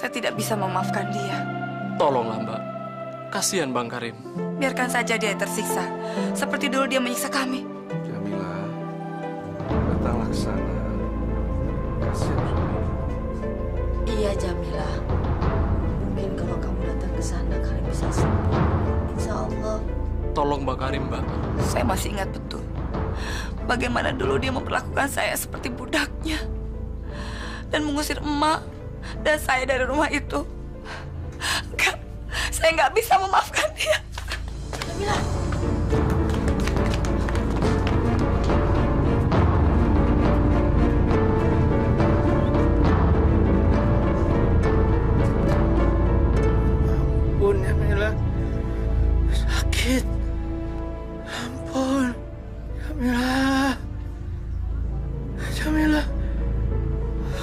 Saya tidak bisa memaafkan dia. Tolonglah Mbak, kasihan Bang Karim. Biarkan saja dia tersiksa, seperti dulu dia menyiksa kami. Jamila, datanglah ke sana. Kasihan suami. Iya Jamila, mungkin kalau kamu datang ke sana kalian bisa sembuh. Insya Allah. Tolong Bang Karim, Mbak. Saya masih ingat betul bagaimana dulu dia memperlakukan saya seperti budaknya dan mengusir emak dan saya dari rumah itu. Enggak, saya nggak bisa memaafkan dia. Jamila. Ampun, Jamila. Sakit. Ampun. Jamila. Jamila.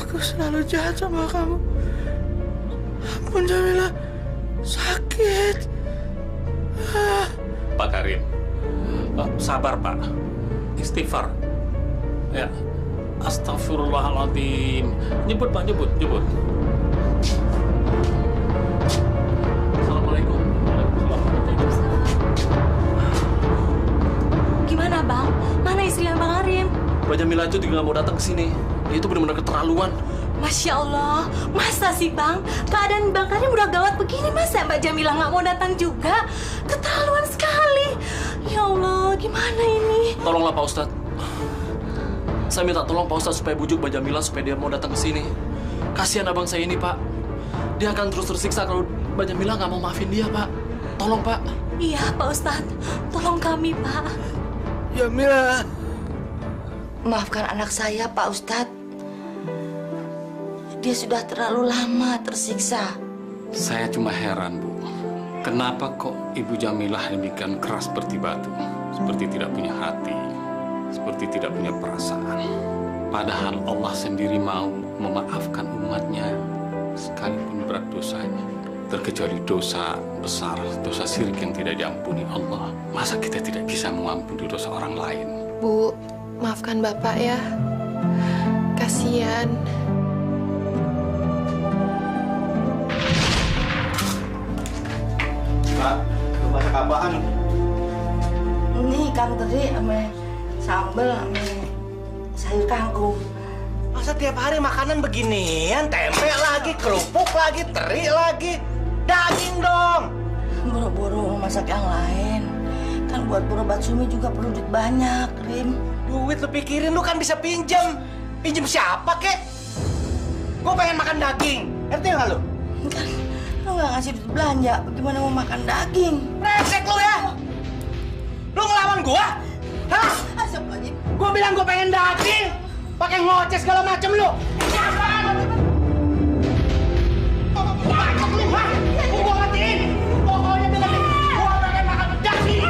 Aku selalu jahat sama kamu. Ampun, Jamila. Sakit. Pak Karim, sabar Pak, istighfar. Ya, astagfirullahaladzim. Nyebut Pak, nyebut. Assalamualaikum. Gimana Bang? Mana istrinya Bang Karim? Mbak Jamila itu juga nggak mau datang ke sini. Dia itu benar-benar keterlaluan. Masya Allah, masa sih Bang? Keadaan Bang Karim udah gawat begini, masa Mbak Jamila nggak mau datang juga? Keterlaluan sekali. Ya Allah, gimana ini? Tolonglah Pak Ustadz. Saya minta tolong Pak Ustadz supaya bujuk Mbak Jamila supaya dia mau datang ke sini. Kasihan abang saya ini Pak. Dia akan terus tersiksa kalau Mbak Jamila nggak mau maafin dia Pak. Tolong Pak. Iya Pak Ustadz, tolong kami Pak. Jamila. Maafkan anak saya Pak Ustadz. Dia sudah terlalu lama tersiksa. Saya cuma heran, Bu. Kenapa kok Ibu Jamilah demikian keras seperti batu? Seperti tidak punya hati, seperti tidak punya perasaan. Padahal Allah sendiri mau memaafkan umatnya sekalipun berat dosanya. Terkecuali dosa besar, dosa syirik yang tidak diampuni Allah. Masa kita tidak bisa mengampuni dosa orang lain? Bu, maafkan Bapak ya. Kasihan. Pak, lu masak apaan? Ini ikan teri sama sambal sama sayur kangkung. Masa tiap hari makanan beginian? Tempe lagi, kerupuk lagi, teri lagi. Daging dong! Buru-buru masak yang lain. Kan buat berobat Sumi juga perlu duit banyak, Rim. Duit lu pikirin, lu kan bisa pinjem. Pinjem siapa, kek? Gue pengen makan daging. Ngerti nggak lu? Kan lu nggak ngasih duit belanja, bagaimana mau makan daging? Resek lu ya! Lu ngelawan gua? Hah? Astagfirullahaladzim. Gua bilang gua pengen daging, pakai ngoceh segala macem lu. Apaan? Bacot lu, ha? Gua matiin. Pokoknya bilang gua pengen makan daging.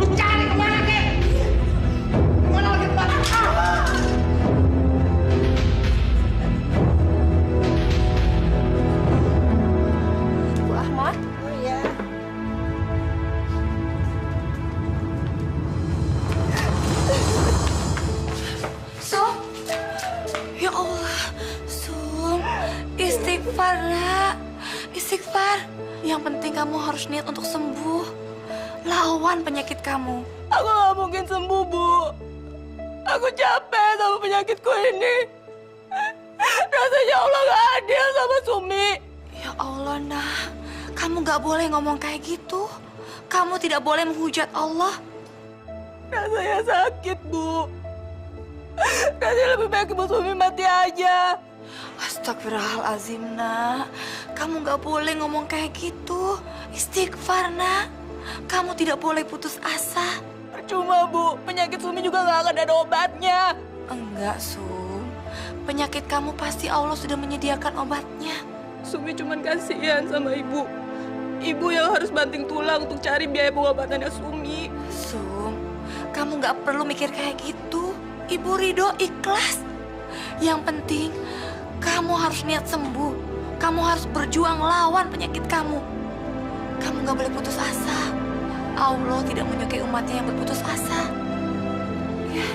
Lu cari kemana, kek? Kemana lagi tempat? Bu Ahmad. Oh iya. Sum, ya Allah, Sum, istighfar nak, istighfar. Yang penting kamu harus niat untuk sembuh. Lawan penyakit kamu. Aku gak mungkin sembuh, Bu. Aku capek sama penyakitku ini. Rasanya Allah gak adil sama Sumi. Ya Allah, nah, kamu gak boleh ngomong kayak gitu. Kamu tidak boleh menghujat Allah. Rasanya sakit, Bu. Rasanya lebih baik Ibu Sumi mati aja. Astagfirullahaladzim, nak. Kamu gak boleh ngomong kayak gitu. Istighfar, nak. Kamu tidak boleh putus asa. Percuma, Bu. Penyakit Sumi juga gak akan ada obatnya. Enggak, Sum. Penyakit kamu pasti Allah sudah menyediakan obatnya. Sumi cuma kasihan sama Ibu. Ibu yang harus banting tulang untuk cari biaya pengobatannya Sumi. Sum, kamu gak perlu mikir kayak gitu. Ibu ridho ikhlas. Yang penting, kamu harus niat sembuh. Kamu harus berjuang lawan penyakit kamu. Kamu gak boleh putus asa. Allah tidak menyukai umatnya yang berputus asa. Ya.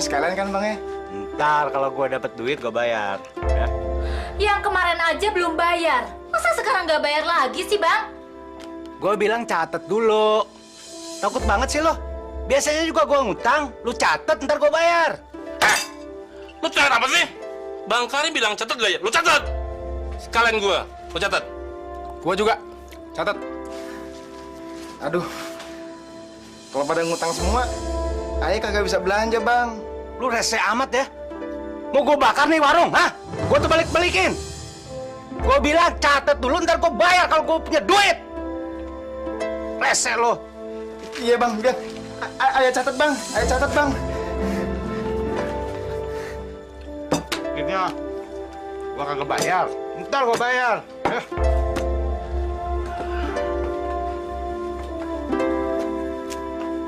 sekalian kan Bang ya? Ntar kalau gue dapet duit gue bayar. Ya. Yang kemarin aja belum bayar. Masa sekarang nggak bayar lagi sih, Bang? Gue bilang catet dulu. Takut banget sih lo. Biasanya juga gue ngutang, lu catet ntar gue bayar. Lu catat apa sih? Bang Karim bilang catat gak ya? Lu catat! Sekalian gua, lu catat. Gua juga. Catat. Aduh. Kalau pada ngutang semua, ayah kagak bisa belanja, Bang. Lu rese amat ya. Mau gue bakar nih warung, hah? Gue tuh balik-balikin. Gue bilang catet dulu ntar gue bayar kalau gue punya duit. Rese lo. Iya, Bang. Biar. Ayah catat, Bang. Ayah catat, Bang. Gini ya, gue kagak bayar. Ntar gue bayar.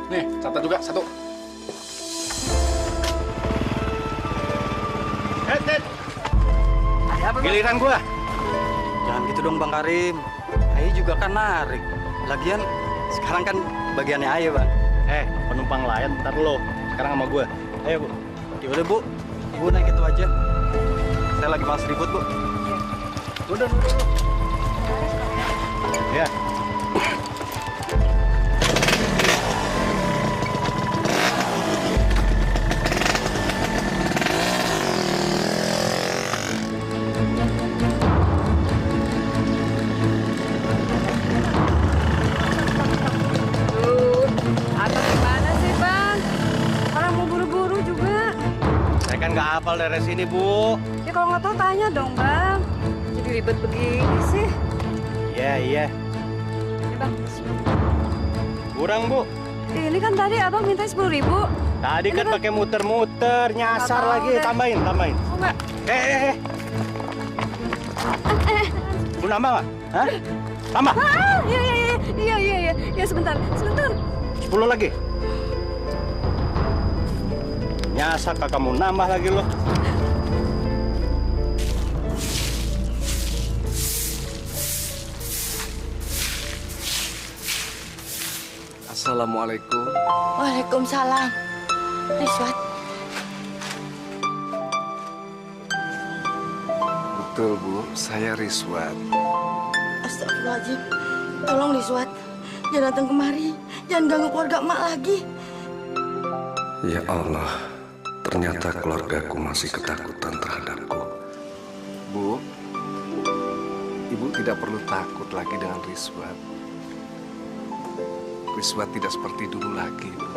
Nih, catat juga satu. Giliran gue. Jangan gitu dong Bang Karim. Ayo juga kan narik. Lagian sekarang kan bagiannya Ayo Bang. Penumpang lain ntar lo. Sekarang sama gue. Ayo Bu. Yaudah Bu, Ibu naik itu aja. Saya lagi malas ribut Bu. Udah. Ya. Nggak hafal dari sini, Bu. Ya kalau nggak tahu tanya dong, Bang. Jadi ribet begini sih. Iya. Ya, Bang. Kurang, Bu. Ini kan tadi Abang minta 10.000. Tadi kan pakai muter-muter, nyasar lagi. deh. Tambahin. Oh, enggak. Lu nambah nggak? Hah? Tambah. Iya. Ya, sebentar. 10 lagi. Nyasar kakak mau nambah lagi lo. Assalamualaikum. Waalaikumsalam. Riswat, Betul, Bu. Saya Riswat. astagfirullahaladzim. Tolong Riswat, jangan datang kemari. Jangan ganggu keluarga emak lagi. Ya Allah, ternyata keluargaku masih ketakutan terhadapku. Bu, Ibu tidak perlu takut lagi dengan Riswat. Riswat tidak seperti dulu lagi, Bu.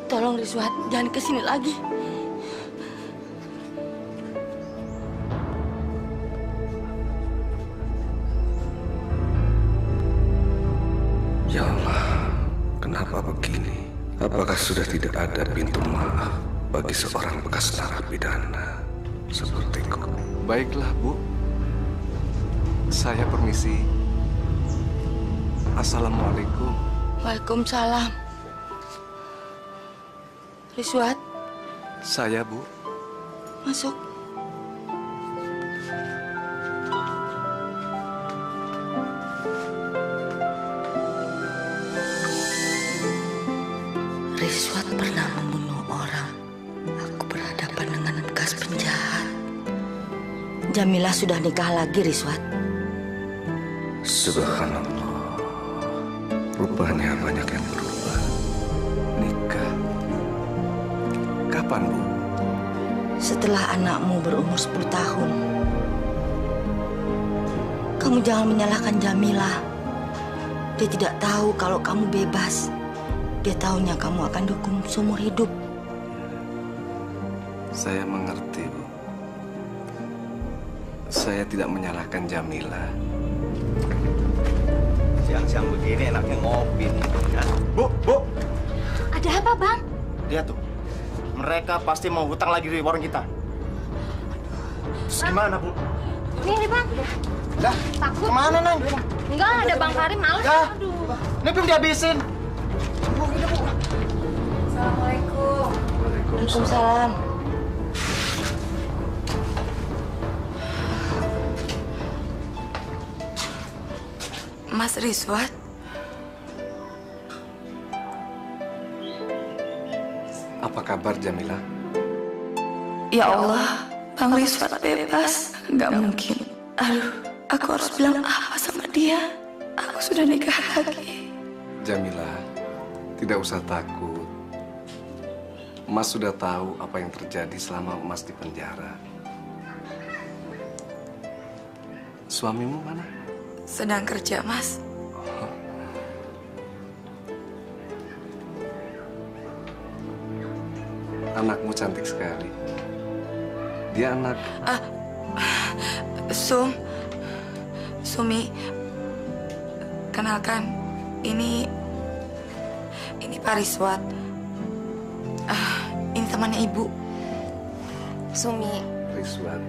Tolong Riswat, jangan kesini lagi. Ya Allah, kenapa begini? Apakah sudah tidak ada pintu maaf bagi seorang bekas narapidana sepertiku? Baiklah, Bu. Saya permisi. Assalamualaikum. Waalaikumsalam. Riswat, Saya, Bu. masuk. Riswat pernah membunuh orang. Aku berhadapan dengan bekas penjahat. Jamilah sudah nikah lagi, Riswat. Subhanallah, rupanya banyak yang berubah. Nikah. Kapan, Bu? Setelah anakmu berumur 10 tahun. Kamu jangan menyalahkan Jamilah. Dia tidak tahu kalau kamu bebas. Dia tahunya kamu akan dihukum seumur hidup. Saya mengerti, Bu. Saya tidak menyalahkan Jamila. Siang-siang begini enaknya ngopi nih. Ya. Bu. Ada apa, Bang? Lihat tuh. Mereka pasti mau hutang lagi di warung kita. Terus gimana, Bu? Nih, Bang. Dah, Takut. kemana, Neng? Enggak, ada Bang Karim males. Dah. Aduh. Ini belum dihabisin. Assalamualaikum. Waalaikumsalam. Mas Riswat, Apa kabar, Jamila? Ya Allah, Bang Rizwan bebas. Nggak mungkin. Aduh, aku harus bilang apa sama dia? Aku sudah nikah lagi. Jamila, tidak usah takut. Mas sudah tahu apa yang terjadi selama Mas di penjara. Suamimu mana? Sedang kerja, Mas. Anakmu cantik sekali. Dia anak... Sumi, kenalkan, ini Pak Rizwan. Ini temannya Ibu. Sumi. Rizwan.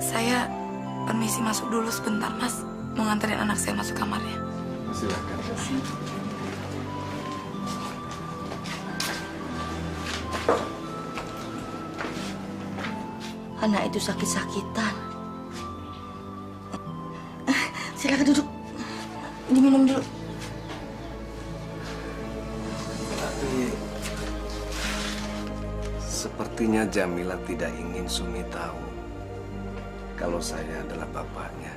Saya permisi masuk dulu sebentar, Mas. Mau nganterin anak saya masuk kamarnya. Silakan. Anak itu sakit-sakitan. Silakan duduk. Diminum dulu. Tapi sepertinya Jamila tidak ingin Sumi tahu kalau saya adalah bapaknya.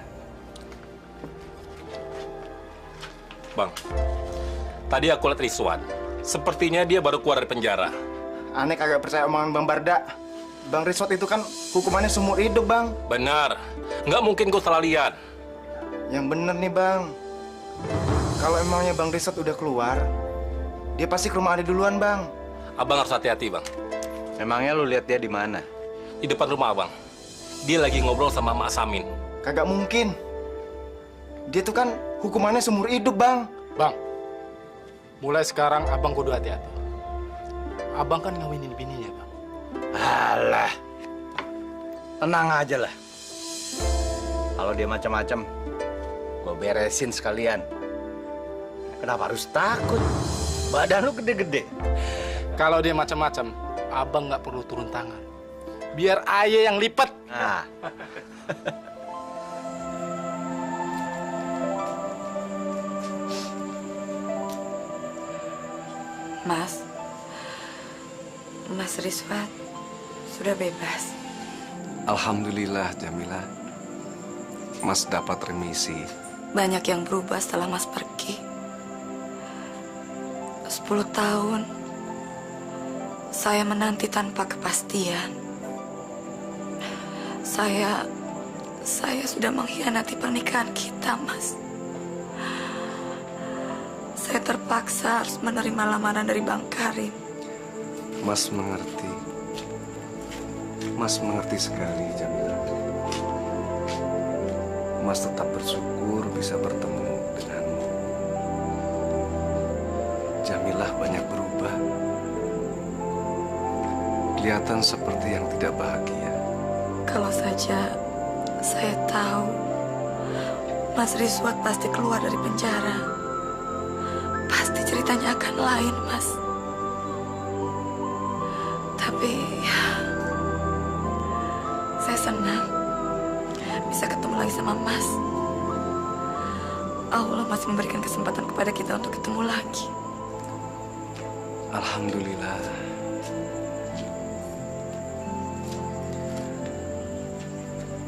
Bang, tadi aku lihat Rizwan. Sepertinya dia baru keluar dari penjara. Aneh kagak percaya omongan Bang Barda. Bang Rizwan itu kan hukumannya seumur hidup, Bang. Benar. Nggak mungkin gue salah lihat. Yang bener nih, Bang. Kalau emangnya Bang Rizwan udah keluar, dia pasti ke rumah Ade duluan, Bang. Abang harus hati-hati, Bang. Memangnya lu lihat dia di mana? Di depan rumah Abang. Dia lagi ngobrol sama Mak Samin. Kagak mungkin. Dia tuh kan hukumannya seumur hidup, Bang. Bang, mulai sekarang abang kudu hati-hati. Abang kan ngawinin bininya, Bang. Alah, tenang aja lah. Kalau dia macam-macam, gue beresin sekalian. Kenapa harus takut? Badan lu gede-gede. Kalau dia macam-macam, abang nggak perlu turun tangan. Biar ayah yang lipat. Nah. Mas Rizwan sudah bebas. Alhamdulillah, Jamila. Mas dapat remisi. Banyak yang berubah setelah Mas pergi. 10 tahun saya menanti tanpa kepastian. Saya sudah mengkhianati pernikahan kita, Mas. Saya terpaksa harus menerima lamaran dari Bang Karim. Mas mengerti. Mas mengerti sekali, Jamila. Mas tetap bersyukur bisa bertemu denganmu. Jamilah banyak berubah. Kelihatan seperti yang tidak bahagia. Kalau saja saya tahu Mas Rizwan pasti keluar dari penjara, pasti ceritanya akan lain, Mas. Tapi saya senang bisa ketemu lagi sama Mas. Allah masih memberikan kesempatan kepada kita untuk ketemu lagi. Alhamdulillah.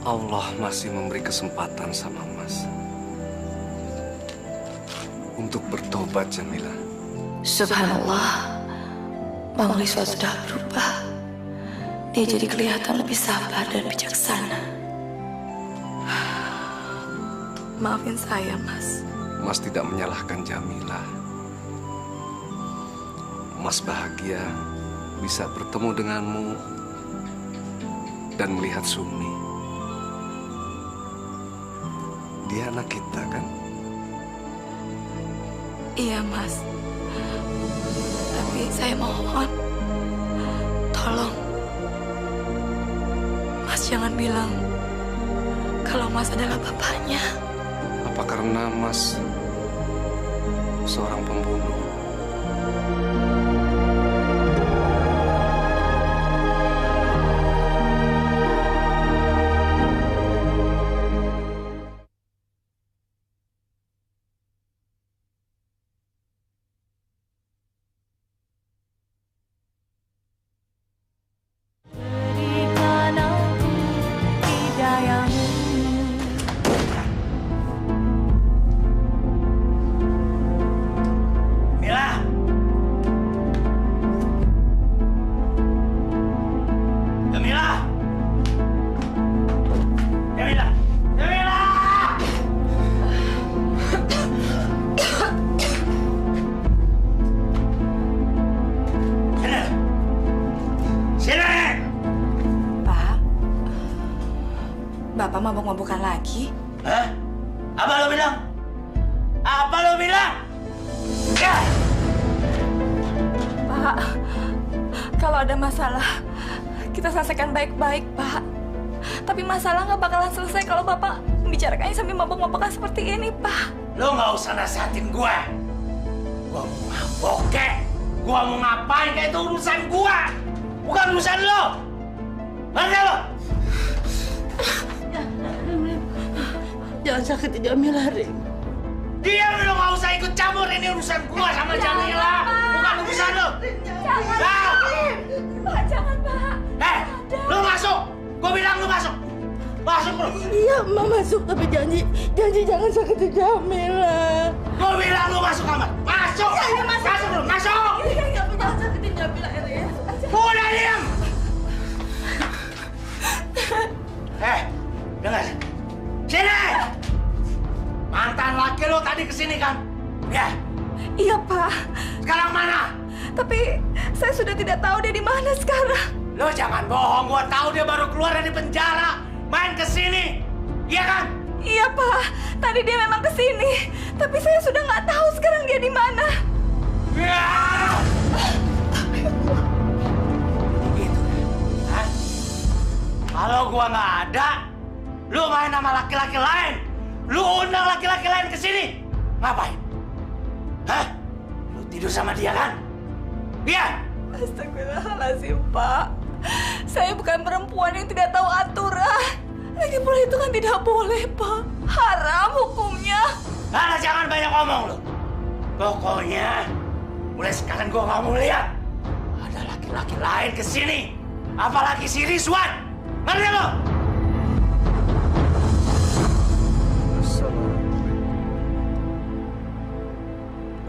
Allah masih memberi kesempatan sama Mas untuk bertobat, Jamila. Subhanallah, Bang Rizwan sudah berubah. Dia jadi kelihatan lebih sabar dan bijaksana. Maafin saya, Mas. Mas tidak menyalahkan Jamila. Mas bahagia bisa bertemu denganmu dan melihat Sumi. Dia anak kita, kan? Iya, Mas. Tapi saya mohon, tolong, Mas jangan bilang kalau Mas adalah bapaknya. Apa karena Mas seorang pembunuh? lagi? Hah? Apa lo bilang? Apa lo bilang? Ya! Pak, kalau ada masalah, kita selesaikan baik-baik, Pak. Tapi masalah nggak bakalan selesai kalau Bapak membicarakannya sambil mabok-mabokan seperti ini, Pak. Lo nggak usah nasihatin gue. Gue mau mabok kek. Gue mau ngapain kayak itu urusan gue. Bukan urusan lo. Ngerti lo? Jangan sakitin Jamila, Rim. Diam, lo nggak usah ikut campur. Ini urusan gue sama Jamila. Bukan urusan lo. Jangan, Pak. Jangan, Pak. Lo masuk. Gue bilang lo masuk. Masuk lo. Iya, Emak masuk, tapi janji jangan sakitin Jamila. Gue bilang lo masuk kamar. Masuk. Masuk lo, masuk. Jangan sakitin Jamila, Erin. Udah diam. Dengar. Sini. Mantan laki lo tadi kesini kan? Ya. Iya, Pak. Sekarang mana? Tapi saya sudah tidak tahu dia di mana sekarang. Lo jangan bohong, gua tahu dia baru keluar dari penjara, main ke sini. Iya kan? Iya, Pak. Tadi dia memang ke sini. Tapi saya sudah nggak tahu sekarang dia di mana. Ya! Gitu. Hah? Kalau gua nggak ada, lu main sama laki-laki lain. Lu undang laki-laki lain ke sini. Ngapain? Hah? Lu tidur sama dia kan? Iya. Astagfirullahaladzim, Pak. Saya bukan perempuan yang tidak tahu aturan. Lagi pula itu kan tidak boleh, Pak. Haram hukumnya. Nah, jangan banyak ngomong lu. Pokoknya, mulai sekarang gua nggak mau lihat ada laki-laki lain ke sini. Apalagi si Rizwan. Ngerti lo?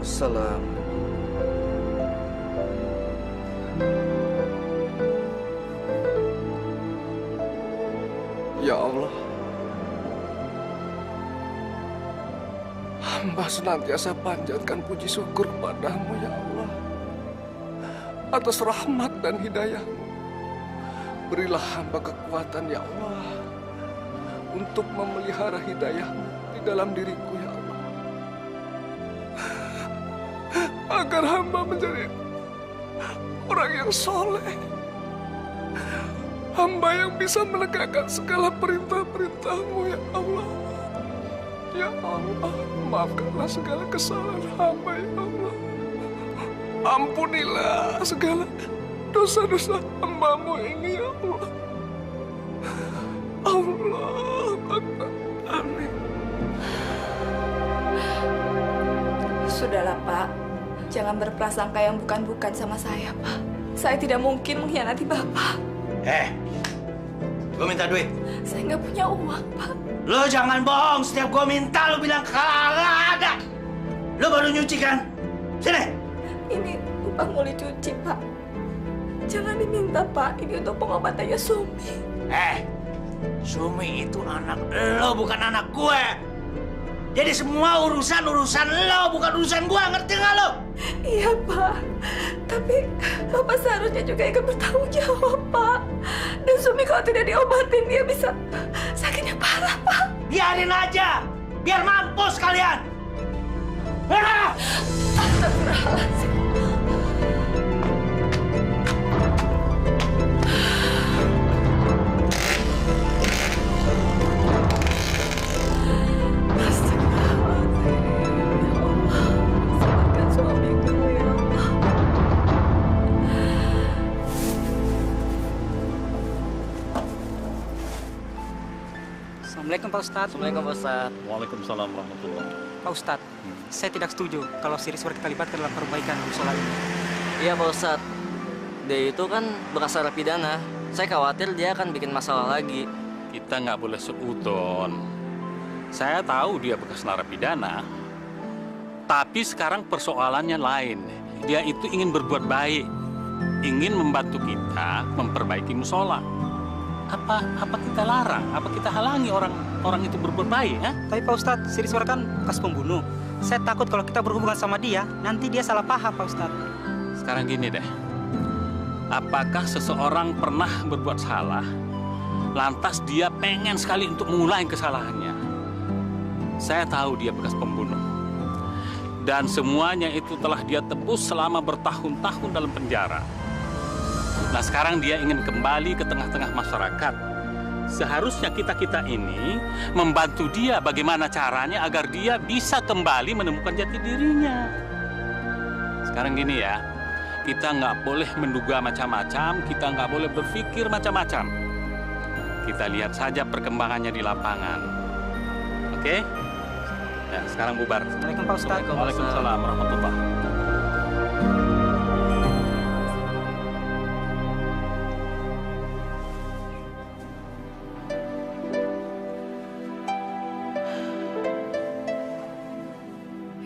Assalamualaikum. Ya Allah, hamba senantiasa panjatkan puji syukur padamu ya Allah atas rahmat dan hidayah-Mu. Berilah hamba kekuatan ya Allah untuk memelihara hidayah-Mu di dalam diriku ya Allah, agar hamba menjadi orang yang soleh, hamba yang bisa menegakkan segala perintah-perintah-Mu ya Allah. Ya Allah, maafkanlah segala kesalahan hamba ya Allah. Ampunilah segala dosa-dosa hamba-Mu ini ya Allah. Allah Akbar. Amin. Sudahlah, Pak. Jangan berprasangka yang bukan-bukan sama saya, Pak. Saya tidak mungkin mengkhianati Bapak. Gue minta duit. Saya nggak punya uang, Pak. Lo jangan bohong, setiap gue minta lo bilang kagak ada. Lo baru nyuci kan? Sini. Ini upah mau dicuci, Pak. Jangan diminta, Pak. Ini untuk pengobatannya Sumi. Sumi itu anak lo, bukan anak gue. Jadi semua urusan lo, bukan urusan gue, ngerti nggak lo? Iya, Pak. Tapi Bapak seharusnya juga ikut bertanggung jawab, Pak. Dan Sumi kalau tidak diobatin, dia bisa sakitnya parah, Pak. Biarin aja, biar mampus kalian. Astagfirullahaladzim. Assalamualaikum Pak Ustadz. Assalamualaikum Pak Ustadz. Waalaikumsalam warahmatullahi. Pak Ustadz, saya tidak setuju kalau si Rizwan kita libatkan dalam perbaikan musola ini. Iya Pak Ustadz. Dia itu kan bekas narapidana. Saya khawatir dia akan bikin masalah lagi. Kita nggak boleh seudon. Saya tahu dia bekas narapidana, tapi sekarang persoalannya lain. Dia itu ingin berbuat baik, ingin membantu kita memperbaiki musola. Apa kita larang? Apa kita halangi orang itu berbuat baik? Tapi Pak Ustadz, si Rizwan kan bekas pembunuh. Saya takut kalau kita berhubungan sama dia, nanti dia salah paham Pak Ustadz. Sekarang gini deh, apakah seseorang pernah berbuat salah, Lantas dia pengen sekali untuk mengulangi kesalahannya. Saya tahu dia bekas pembunuh. Dan semuanya itu telah dia tebus selama bertahun-tahun dalam penjara. Nah, sekarang dia ingin kembali ke tengah-tengah masyarakat. Seharusnya kita-kita ini membantu dia bagaimana caranya agar dia bisa kembali menemukan jati dirinya. Sekarang gini ya, kita nggak boleh menduga macam-macam, kita nggak boleh berpikir macam-macam. Kita lihat saja perkembangannya di lapangan. Oke? Ya, sekarang bubar. Assalamualaikum Pak Ustadz. Waalaikumsalam warahmatullahi.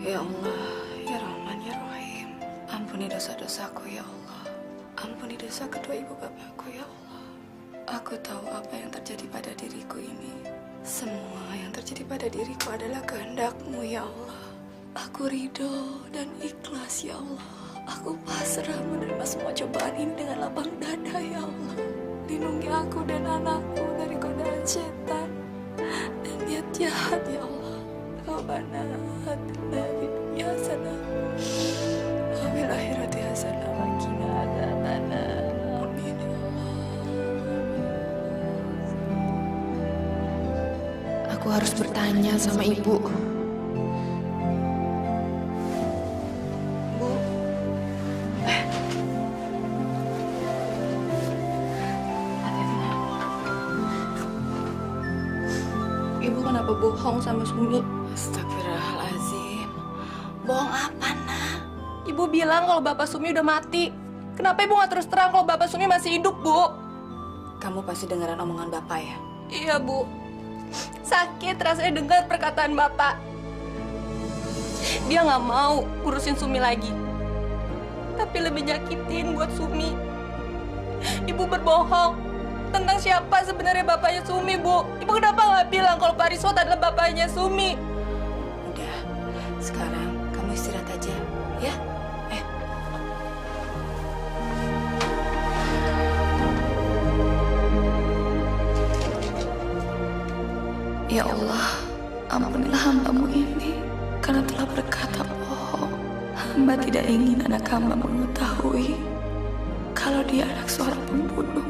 Ya Allah, ya Rahman, ya Rahim. Ampuni dosa-dosaku ya Allah. Ampuni dosa kedua ibu bapakku ya Allah. Aku tahu apa yang terjadi pada diriku ini. Semua yang terjadi pada diriku adalah kehendak-Mu ya Allah. Aku ridho dan ikhlas ya Allah. Aku pasrah menerima semua cobaan ini dengan lapang dada ya Allah. Lindungi aku dan anakku dari godaan setan dan niat jahat ya Allah. Rabbana atina fid dunya hasanah wa fil akhirati hasanah wa qina adzabannar. Amin ya Allah. Aku harus bertanya sama ibu. Ibu kenapa bohong sama Sumi? Astagfirullahaladzim. Bohong apa, Nak? Ibu bilang kalau Bapak Sumi udah mati. Kenapa Ibu nggak terus terang kalau Bapak Sumi masih hidup, Bu? Kamu pasti dengeran omongan Bapak ya? Iya, Bu. Sakit rasanya dengar perkataan Bapak. Dia nggak mau ngurusin Sumi lagi. Tapi lebih nyakitin buat Sumi. Ibu berbohong tentang siapa sebenarnya bapaknya Sumi, Bu. Ibu kenapa nggak bilang kalau Pak Riswat adalah bapaknya Sumi? Udah, sekarang kamu istirahat aja, ya? Ya Allah, ampunilah hamba-Mu ini karena telah berkata bohong. Hamba tidak ingin anak hamba mengetahui kalau dia anak seorang pembunuh.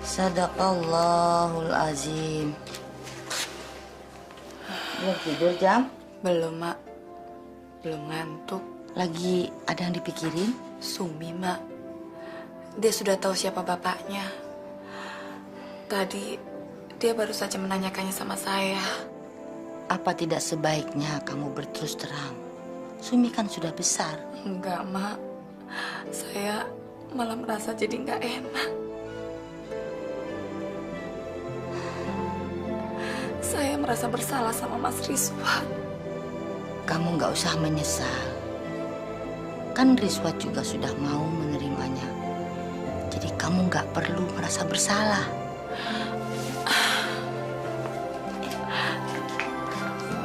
Sadaqallahul azim. Belum tidur, Jam? Belum, Mak. Belum ngantuk. Lagi ada yang dipikirin? Sumi, Mak. Dia sudah tahu siapa bapaknya. Tadi dia baru saja menanyakannya sama saya. Apa tidak sebaiknya kamu berterus terang? Sumi kan sudah besar. Enggak, Mak. Saya malah merasa jadi nggak enak. Saya merasa bersalah sama Mas Riswat. Kamu nggak usah menyesal. Kan Riswat juga sudah mau menerimanya. Jadi kamu nggak perlu merasa bersalah.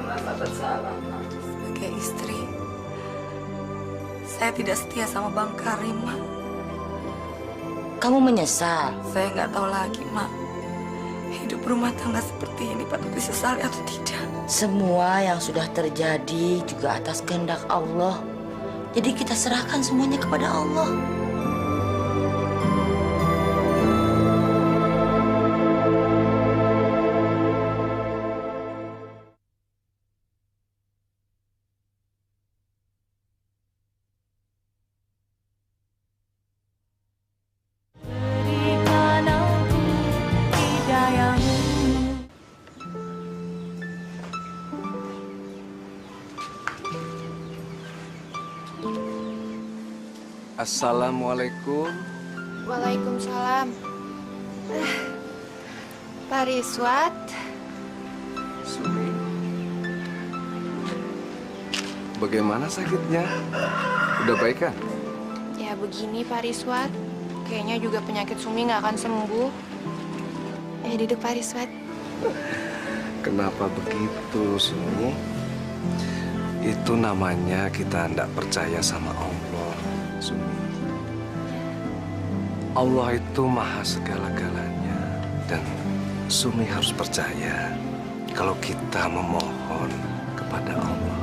Merasa bersalah, Mak. Sebagai istri, saya tidak setia sama Bang Karim, Mak. Kamu menyesal? Saya nggak tahu lagi, Mak. Hidup rumah tangga seperti ini patut disesali atau tidak? Semua yang sudah terjadi juga atas kehendak Allah. Jadi kita serahkan semuanya kepada Allah. Assalamualaikum. Waalaikumsalam. Pak Riswat. Sumi. Bagaimana sakitnya? Udah baik kan? Ya begini Pak Riswat. Kayaknya juga penyakit Sumi nggak akan sembuh. Duduk Pak Riswat. Kenapa begitu, Sumi? Itu namanya kita tidak percaya sama Allah, Sumi. Allah itu maha segala-galanya. Dan Sumi harus percaya kalau kita memohon kepada Allah,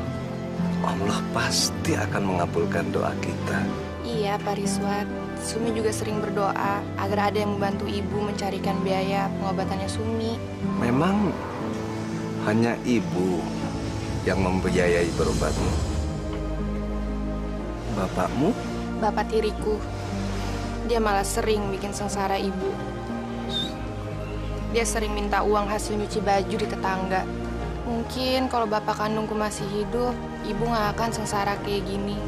Allah pasti akan mengabulkan doa kita. Iya, Pak Riswat. Sumi juga sering berdoa agar ada yang membantu ibu mencarikan biaya pengobatannya Sumi. Memang hanya ibu yang membiayai berobatmu. Bapakmu? Bapak tiriku, dia malah sering bikin sengsara ibu. Dia sering minta uang hasil nyuci baju di tetangga. Mungkin kalau bapak kandungku masih hidup, ibu nggak akan sengsara kayak gini.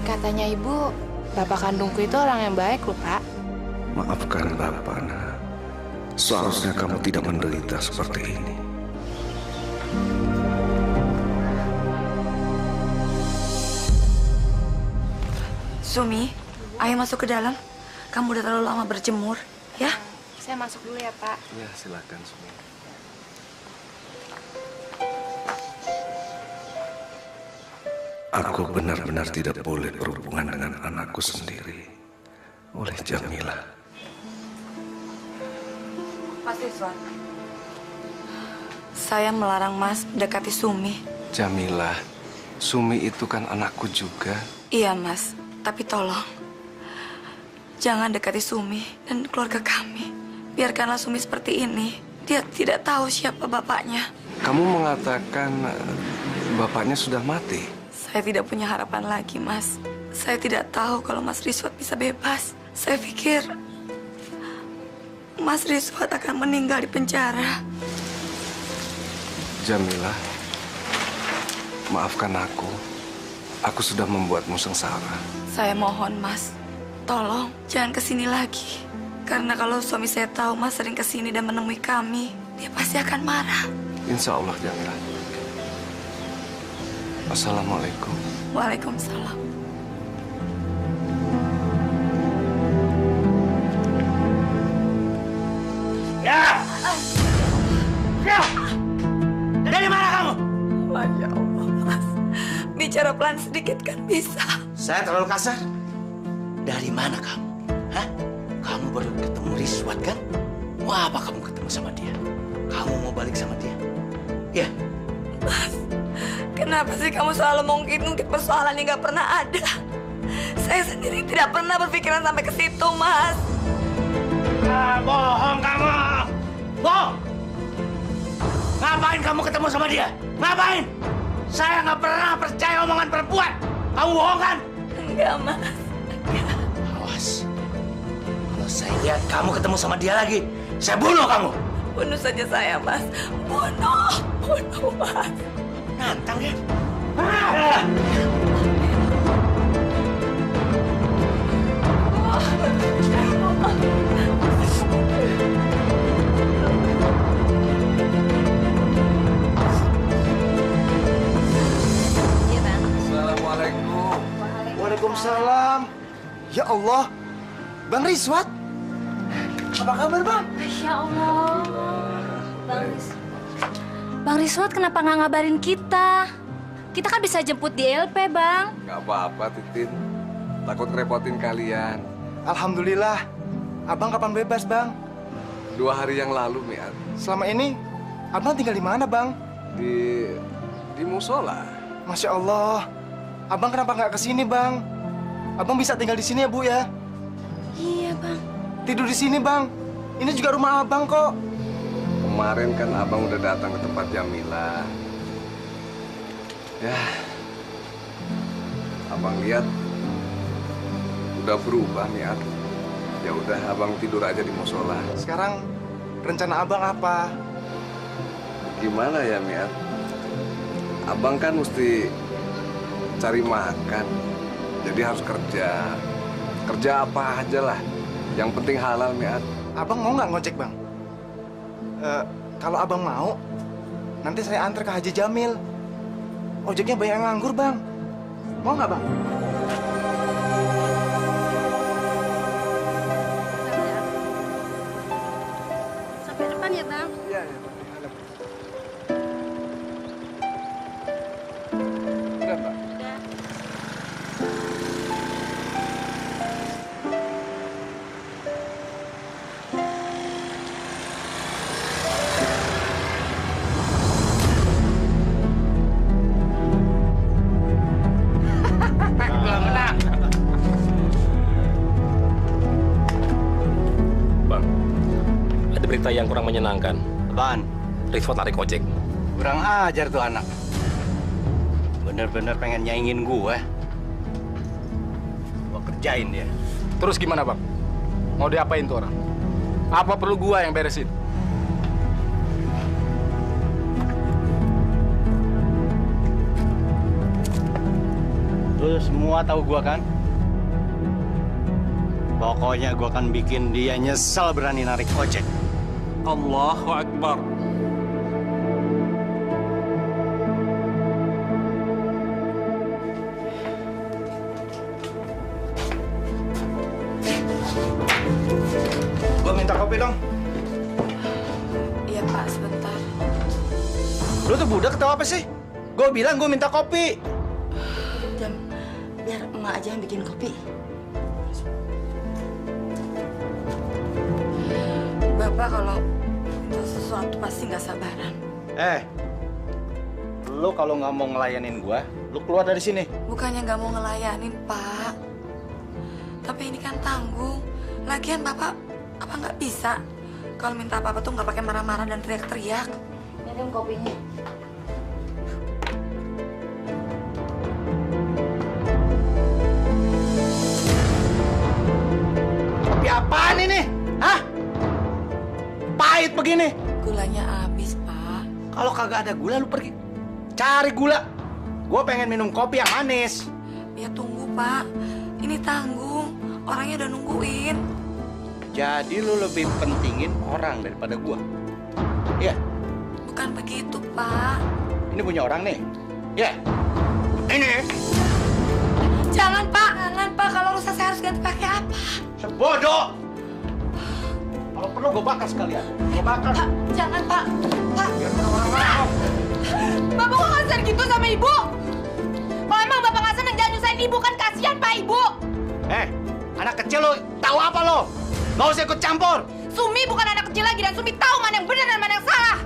Katanya ibu, bapak kandungku itu orang yang baik loh, Pak. Maafkan Bapak, nak. Seharusnya kamu tidak menderita seperti ini. Sumi, ayo masuk ke dalam. Kamu udah terlalu lama berjemur, ya? Saya masuk dulu ya, Pak. Ya, silakan Sumi. Aku benar-benar tidak boleh berhubungan dengan anakku sendiri oleh Jamilah. Mas Rizwan, saya melarang Mas mendekati Sumi. Jamilah, Sumi itu kan anakku juga. Iya, Mas. Tapi tolong, jangan dekati Sumi dan keluarga kami. Biarkanlah Sumi seperti ini. Dia tidak tahu siapa bapaknya. Kamu mengatakan bapaknya sudah mati? Saya tidak punya harapan lagi, Mas. Saya tidak tahu kalau Mas Rizwan bisa bebas. Saya pikir Mas Rizwan akan meninggal di penjara. Jamilah, maafkan aku. Aku sudah membuatmu sengsara. Saya mohon, Mas. Tolong, jangan kesini lagi. Karena kalau suami saya tahu Mas sering kesini dan menemui kami, dia pasti akan marah. Insya Allah, Jamilah. Assalamualaikum. Waalaikumsalam. Ya! Ya! Dari mana kamu? Masya Allah, Mas. Bicara pelan sedikit kan bisa. Saya terlalu kasar? Dari mana kamu? Hah? Kamu baru ketemu Rizwan kan? Wah, apa kamu ketemu sama dia? Kamu mau balik sama dia? Ya? Mas, kenapa sih kamu selalu mengungkit-ungkit persoalan yang gak pernah ada? Saya sendiri tidak pernah berpikiran sampai ke situ, Mas. Ah, bohong kamu! Bohong! Ngapain kamu ketemu sama dia? Ngapain? Saya nggak pernah percaya omongan perempuan. Kamu bohong kan? Enggak, Mas. Enggak. Awas. Kalau saya lihat kamu ketemu sama dia lagi, saya bunuh kamu. Bunuh saja saya, Mas. Bunuh. Bunuh, Mas. Nantang ya? Assalamualaikum. Waalaikumsalam. Ya Allah, Bang Rizwan. Apa kabar, Bang? Masya Allah. Bang Rizwan kenapa nggak ngabarin kita? Kita kan bisa jemput di LP, Bang. Gak apa-apa, Titin. Takut ngerepotin kalian. Alhamdulillah. Abang kapan bebas, Bang? 2 hari yang lalu, Miat. Selama ini, Abang tinggal di mana, Bang? Di musola. Masya Allah. Abang kenapa nggak kesini, Bang? Abang bisa tinggal di sini ya, Bu, ya? Iya, Bang. Tidur di sini, Bang. Ini juga rumah Abang kok. Kemarin kan Abang udah datang ke tempat Jamilah. Ya, Abang lihat udah berubah, Miat. Ya udah, Abang tidur aja di musola. Sekarang rencana Abang apa? Gimana ya, Miat? Abang kan mesti cari makan. Jadi harus kerja. Kerja apa aja lah. Yang penting halal, Miat. Abang mau nggak ngojek, Bang? Kalau Abang mau, nanti saya antar ke Haji Jamil. Ojeknya banyak yang nganggur, Bang. Mau nggak, Bang? Sampai depan ya, Bang. Iya, iya. Udah, Pak. yang kurang menyenangkan. Apaan? Rizwan tarik ojek. Kurang ajar tuh anak. Bener-bener pengen nyaingin gue. Gue kerjain dia. Terus gimana, Bang? Mau diapain tuh orang? Apa perlu gua yang beresin? Lu semua tahu gua kan? Pokoknya gua akan bikin dia nyesel berani narik ojek. Allahu Akbar. Gua minta kopi dong. Iya Pak, sebentar. Lu tuh budak atau apa sih? Gua bilang gua minta kopi. Jam, biar emak aja yang bikin kopi. Bapak kalau minta sesuatu pasti nggak sabaran. Lu kalau nggak mau ngelayanin gua, lu keluar dari sini. Bukannya nggak mau ngelayanin, Pak. Tapi ini kan tanggung. Lagian Bapak, apa nggak bisa? Kalau minta apa-apa tuh nggak pakai marah-marah dan teriak-teriak. Minum kopinya. Kopi apaan ini? Hah? Pahit begini. Gulanya habis, Pak. Kalau kagak ada gula, lu pergi cari gula. Gua pengen minum kopi yang manis. Ya tunggu, Pak. Ini tanggung. Orangnya udah nungguin. Jadi lu lebih pentingin orang daripada gua. Iya. Bukan begitu, Pak. Ini punya orang nih. Iya. Ini. Jangan, Pak. Jangan, Pak. Kalau rusak saya harus ganti pakai apa? Sebodoh. Kalau perlu gua bakar sekalian. Gua bakar. Pak, jangan, Pak. Pak. Biar orang mau. Bapak kok ngasar gitu sama ibu? Kalau emang bapak nggak seneng jangan nyusahin ibu kan kasihan Pak Ibu. Anak kecil lo tahu apa lo? Gak usah ikut campur. Sumi bukan anak kecil lagi dan Sumi tahu mana yang benar dan mana yang salah.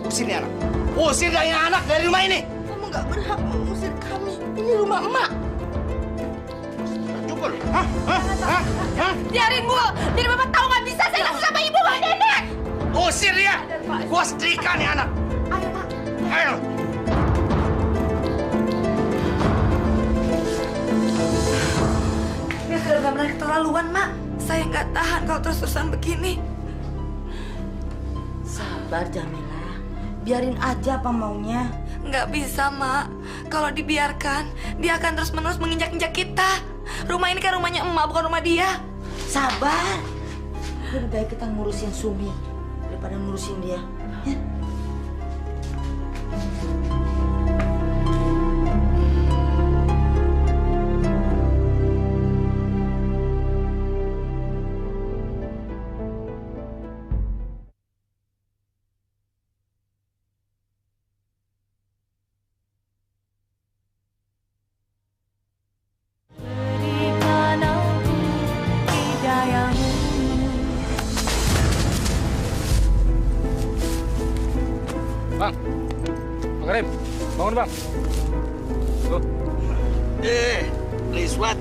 Usir nih anak. Usir dari anak dari rumah ini. Kamu nggak berhak mengusir kami. Ini rumah emak. Cukup. Hah? Biarin Bu, biar bapak tahu nggak bisa saya langsung sama ibu Bang Nenek. Usir dia. Gua setrika nih anak. Ayo Pak. Ayo. Ini sudah benar-benar keterlaluan, Mak. Saya nggak tahan kalau terus-terusan begini. Sabar, Jamila. Biarin aja apa maunya. Nggak bisa, Mak. Kalau dibiarkan, dia akan terus-menerus menginjak-injak kita. Rumah ini kan rumahnya emak, bukan rumah dia. Sabar. Lebih baik kita ngurusin Sumi daripada ngurusin dia. Ya? Bang Karim, bangun Bang. Tuh. Rizwan.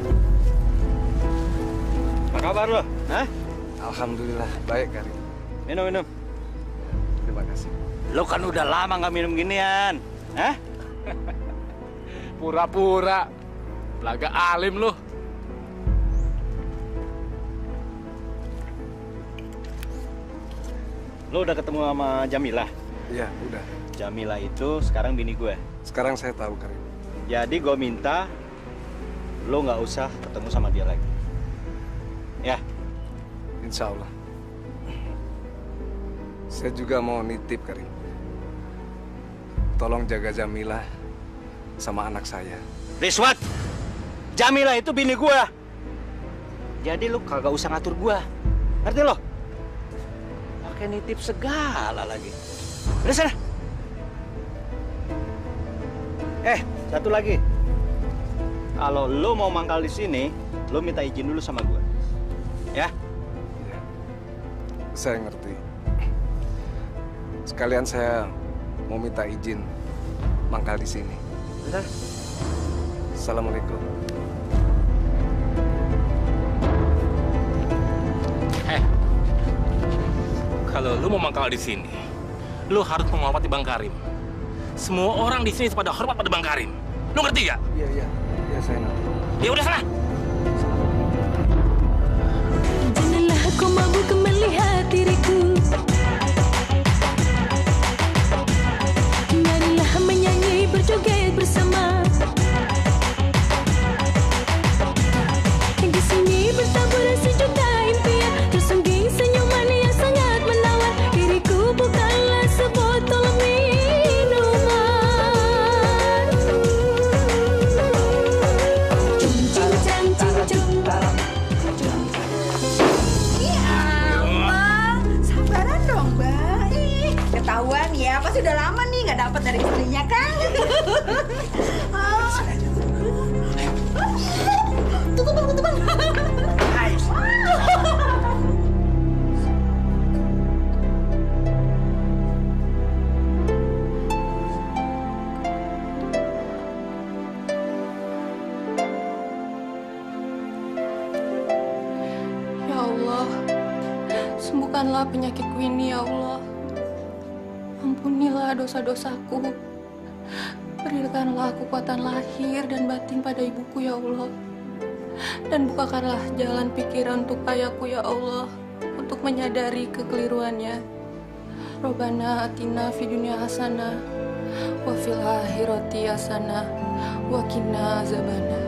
Apa kabar lo? Hah? Alhamdulillah, baik Karim. Minum. Terima kasih. Lo kan udah lama nggak minum ginian. Hah? Pura-pura. Belaga alim lu. Lo udah ketemu sama Jamilah? Iya, udah. Jamilah itu sekarang bini gue. Sekarang saya tahu, Karim. Jadi gue minta lo nggak usah ketemu sama dia lagi. Ya? Insya Allah. Saya juga mau nitip, Karim. Tolong jaga Jamilah sama anak saya. Rizwan, Jamilah itu bini gue. Jadi lo kagak usah ngatur gue. Ngerti lo? Pakai nitip segala lagi. Udah sana. Satu lagi. Kalau lo mau mangkal di sini, lo minta izin dulu sama gue. Ya? Saya ngerti. Sekalian saya mau minta izin mangkal di sini. Udah. Assalamualaikum. Kalau lu mau mangkal di sini, lu harus menghormati Bang Karim. Semua orang di sini pada hormat pada Bang Karim. Lu ngerti gak? Iya, saya ngerti. Ya udah sana. Janganlah kau mabuk melihat diriku. Marilah menyanyi berjoget bersama. Di sini bertabur sejuta impian, tersungging senyuman yang sangat menawan. Diriku bukanlah sebotol minuman. Sabaran dong, Mbak. Ih, ketahuan ya, pasti udah lama nih nggak dapat dari istrinya kan? Tutupan. Ya Allah, sembuhkanlah penyakitku ini ya Allah. Ampunilah dosa-dosaku. Berikanlah kekuatan lahir dan batin pada ibuku ya Allah. Dan bukakanlah jalan pikiran untuk ayahku ya Allah, untuk menyadari kekeliruannya. Robbana atina fid dunya hasanah wa fil akhirati hasanah wa qina azabannar.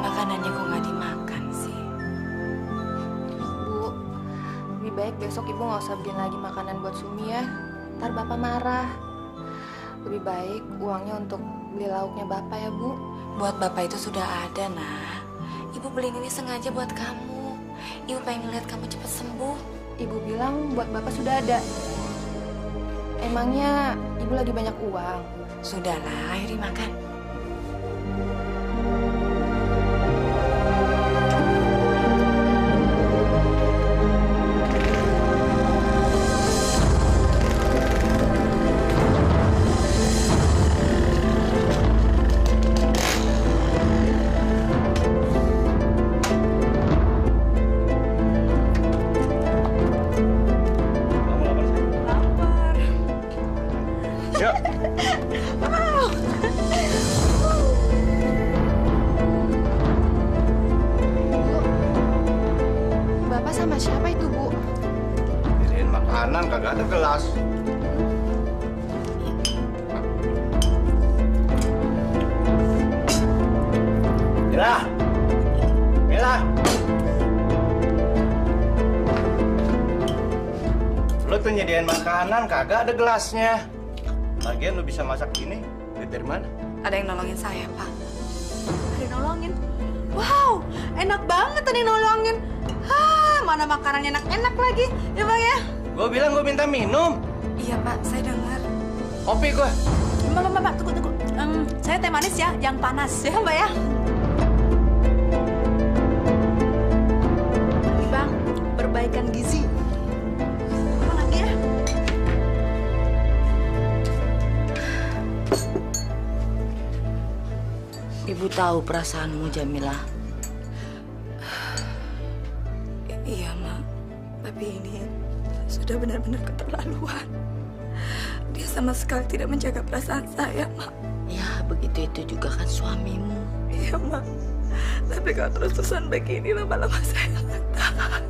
Makanannya kok nggak dimakan sih? Bu, lebih baik besok ibu nggak usah beliin lagi makanan buat Sumi ya. Ntar bapak marah. Lebih baik uangnya untuk beli lauknya bapak ya Bu. Buat bapak itu sudah ada, nah. Ibu beliin ini sengaja buat kamu. Ibu pengen lihat kamu cepat sembuh. Ibu bilang buat bapak sudah ada. Emangnya ibu lagi banyak uang? Sudahlah, ayo dimakan. Bapak sama siapa itu Bu? Beliin makanan, kagak ada gelas. Mila. Lo tuh nyediain makanan, kagak ada gelasnya. Lagian lo bisa masak gini, duit dari mana? Ada yang nolongin saya, Pak. Ada yang nolongin. Wow, enak banget tadi nolongin. Mana makanannya enak-enak lagi, ya Bang ya? Gue bilang gue minta minum. Iya, Pak, saya dengar. Kopi gue. Mbak, tunggu. Saya teh manis ya, yang panas ya Mbak ya. Ini Bang, perbaikan gizi. Apa lagi ya? Ibu tahu perasaanmu, Jamilah. Iya, Mak. Tapi ini sudah benar-benar keterlaluan. Dia sama sekali tidak menjaga perasaan saya, Mak. Ya, begitu itu juga kan suamimu. Iya, Mak. Tapi kalau terus-terusan begini, lama-lama saya nggak tahan.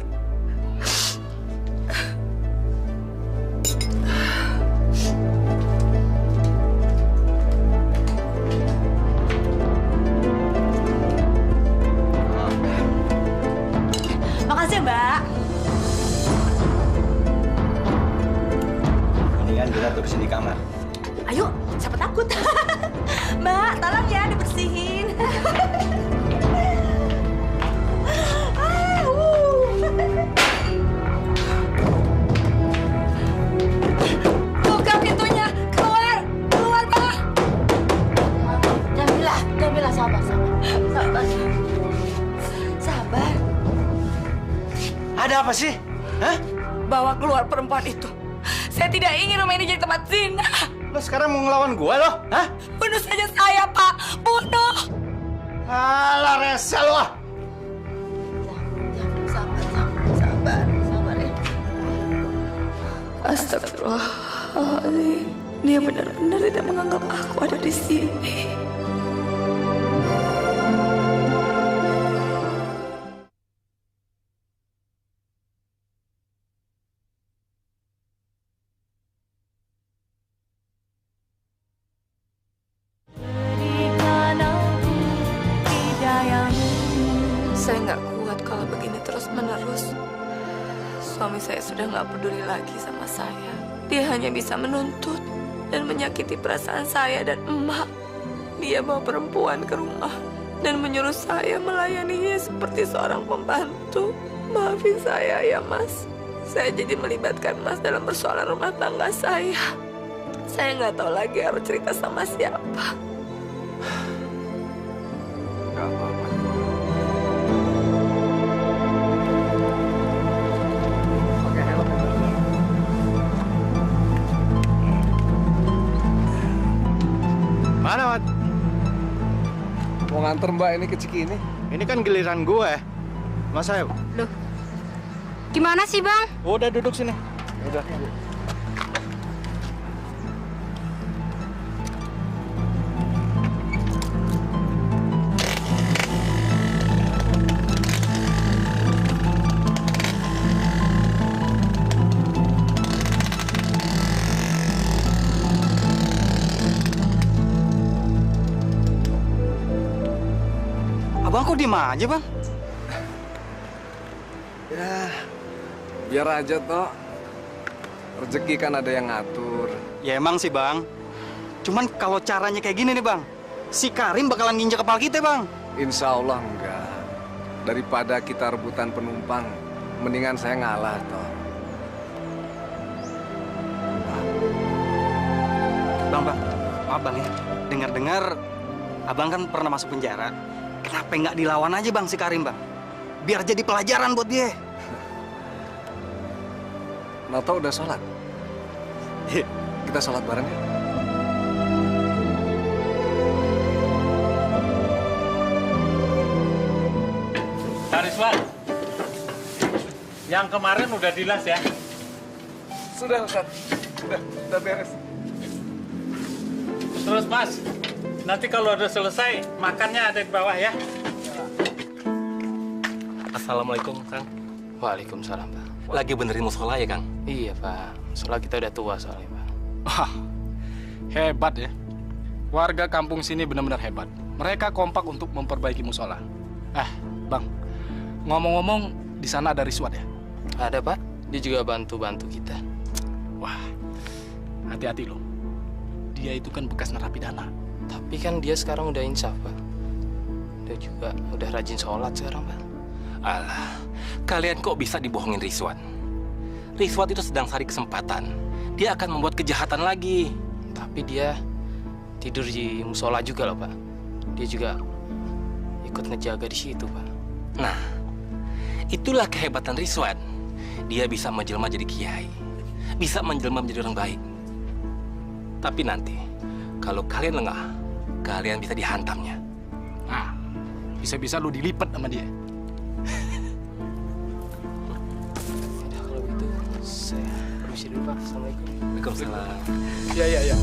Makasih Mbak. Mendingan kita terusin di kamar. Ayo, siapa takut? Mbak, tolong ya dibersihin. Buka pintunya, keluar, Pak. Jamilah, sabar. Ada apa sih? Hah? Bawa keluar perempuan itu. Saya tidak ingin rumah ini jadi tempat zina. Lo sekarang mau ngelawan gue lo? Hah? Bunuh saja saya, Pak. Bunuh. Alah, rese lo. Sabar ya. Astagfirullahaladzim. Dia benar-benar tidak menganggap aku ada di sini. Saya nggak kuat kalau begini terus-menerus. Suami saya sudah nggak peduli lagi sama saya. Dia hanya bisa menuntut dan menyakiti perasaan saya dan emak. Dia bawa perempuan ke rumah dan menyuruh saya melayaninya seperti seorang pembantu. Maafin saya ya, Mas. Saya jadi melibatkan Mas dalam persoalan rumah tangga saya. Saya nggak tahu lagi harus cerita sama siapa. Gak apa-apa. Mana, Mat? Mau nganter Mbak ini ke Cikini? Ini kan giliran gue. Mas Ayo. Loh, gimana sih Bang? Udah duduk sini. Udah. Abang kok diem aja, Bang? Ya, biar aja toh. Rezeki kan ada yang ngatur. Ya emang sih, Bang. Cuman kalau caranya kayak gini nih, Bang. Si Karim bakalan nginjek kepala kita, Bang. Insya Allah enggak. Daripada kita rebutan penumpang, mendingan saya ngalah toh. Bang, maaf Bang ya. Dengar-dengar Abang kan pernah masuk penjara. Kenapa nggak dilawan aja Bang si Karim, Bang? Biar jadi pelajaran buat dia. Noto udah sholat? Kita sholat bareng ya? Rizwan, yang kemarin udah dilas ya? Sudah, Ustaz. Udah beres. Terus Mas, nanti kalau udah selesai, makannya ada di bawah ya. Assalamualaikum, Kang. Waalaikumsalam, Pak. Lagi benerin musola ya, Kang? Iya, Pak. Soalnya kita udah tua soalnya, Pak. Wah, hebat ya. Warga kampung sini benar-benar hebat. Mereka kompak untuk memperbaiki musola. Bang, ngomong-ngomong, di sana ada Rizwan ya? Ada, Pak. Dia juga bantu-bantu kita. Wah, hati-hati loh. Dia itu kan bekas narapidana. Tapi kan dia sekarang udah insaf, Pak. Dia juga udah rajin sholat sekarang, Pak. Alah, kalian kok bisa dibohongin Rizwan? Rizwan itu sedang cari kesempatan. Dia akan membuat kejahatan lagi. Tapi dia tidur di musola juga loh, Pak. Dia juga ikut ngejaga di situ, Pak. Nah, itulah kehebatan Rizwan. Dia bisa menjelma jadi kiai. Bisa menjelma menjadi orang baik. Tapi nanti, kalau kalian lengah, kalian bisa dihantamnya. Nah, bisa-bisa lu dilipat sama dia. Udah, kalau gitu, saya permisi dulu, Pak. Assalamualaikum. Waalaikumsalam. Iya.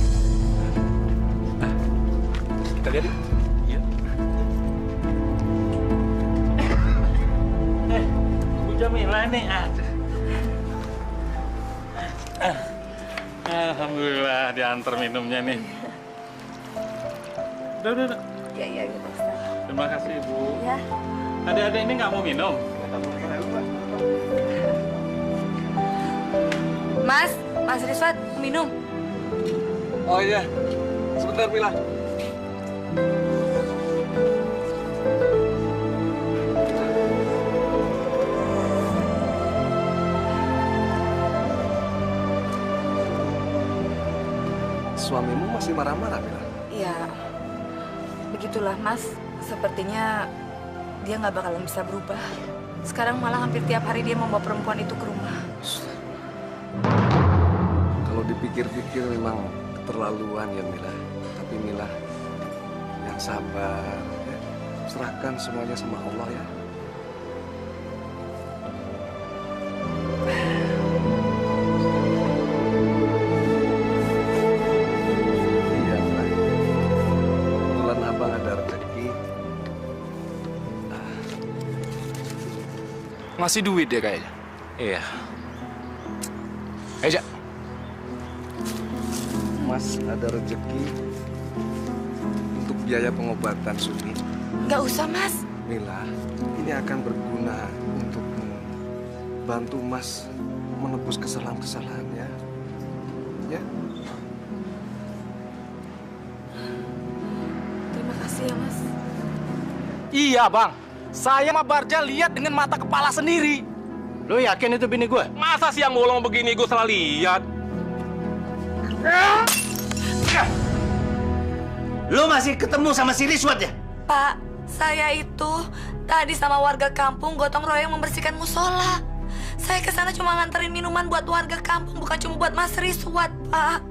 Kita lihat yuk. Iya. Bu Jamilah nih. Alhamdulillah diantar minumnya nih. Udah. Iya, gitu, Ustaz. Terima kasih, Bu. Ya. Adik-adik ini nggak mau minum? Mas Rizwan, minum. Oh iya, sebentar Mila. Suamimu masih marah-marah, Mila? Ya, begitulah Mas. Sepertinya dia nggak bakalan bisa berubah. Sekarang malah hampir tiap hari dia membawa perempuan itu ke rumah. pikir-pikir memang keterlaluan ya Mila. Tapi Mila yang sabar, ya. Serahkan semuanya sama Allah ya. Iya Mila. Kebetulan abang ada rezeki. Ngasih duit dia kayaknya. Iya. Eja. Mas ada rezeki untuk biaya pengobatan Sumi. Nggak usah, Mas. Mila, ini akan berguna untukmu. Bantu Mas menebus kesalahan-kesalahannya. Ya. Terima kasih ya, Mas. Iya, Bang. Saya sama Barja lihat dengan mata kepala sendiri. Lo yakin itu bini gue? Masa siang bolong begini gue salah lihat? Lo masih ketemu sama si Riswat ya? Pak, saya itu tadi sama warga kampung gotong royong membersihkan musola. Saya ke sana cuma nganterin minuman buat warga kampung, bukan cuma buat Mas Riswat, Pak.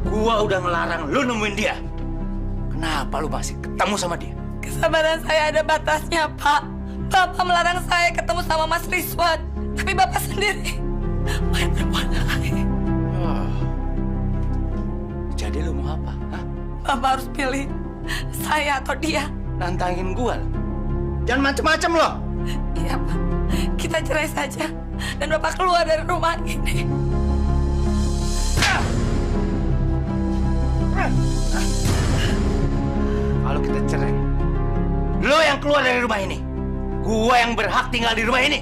Gua udah ngelarang lu nemuin dia. Kenapa lu masih ketemu sama dia? Kesabaran saya ada batasnya, Pak. Bapak melarang saya ketemu sama Mas Riswat. Tapi Bapak sendiri main perempuan lain. Jadi lu mau apa? Hah? Bapak harus pilih saya atau dia. Nantangin gua. Jangan macem-macem loh. Iya, Pak. Kita cerai saja. Dan Bapak keluar dari rumah ini. Kalau kita cerai, lo yang keluar dari rumah ini. Gua yang berhak tinggal di rumah ini.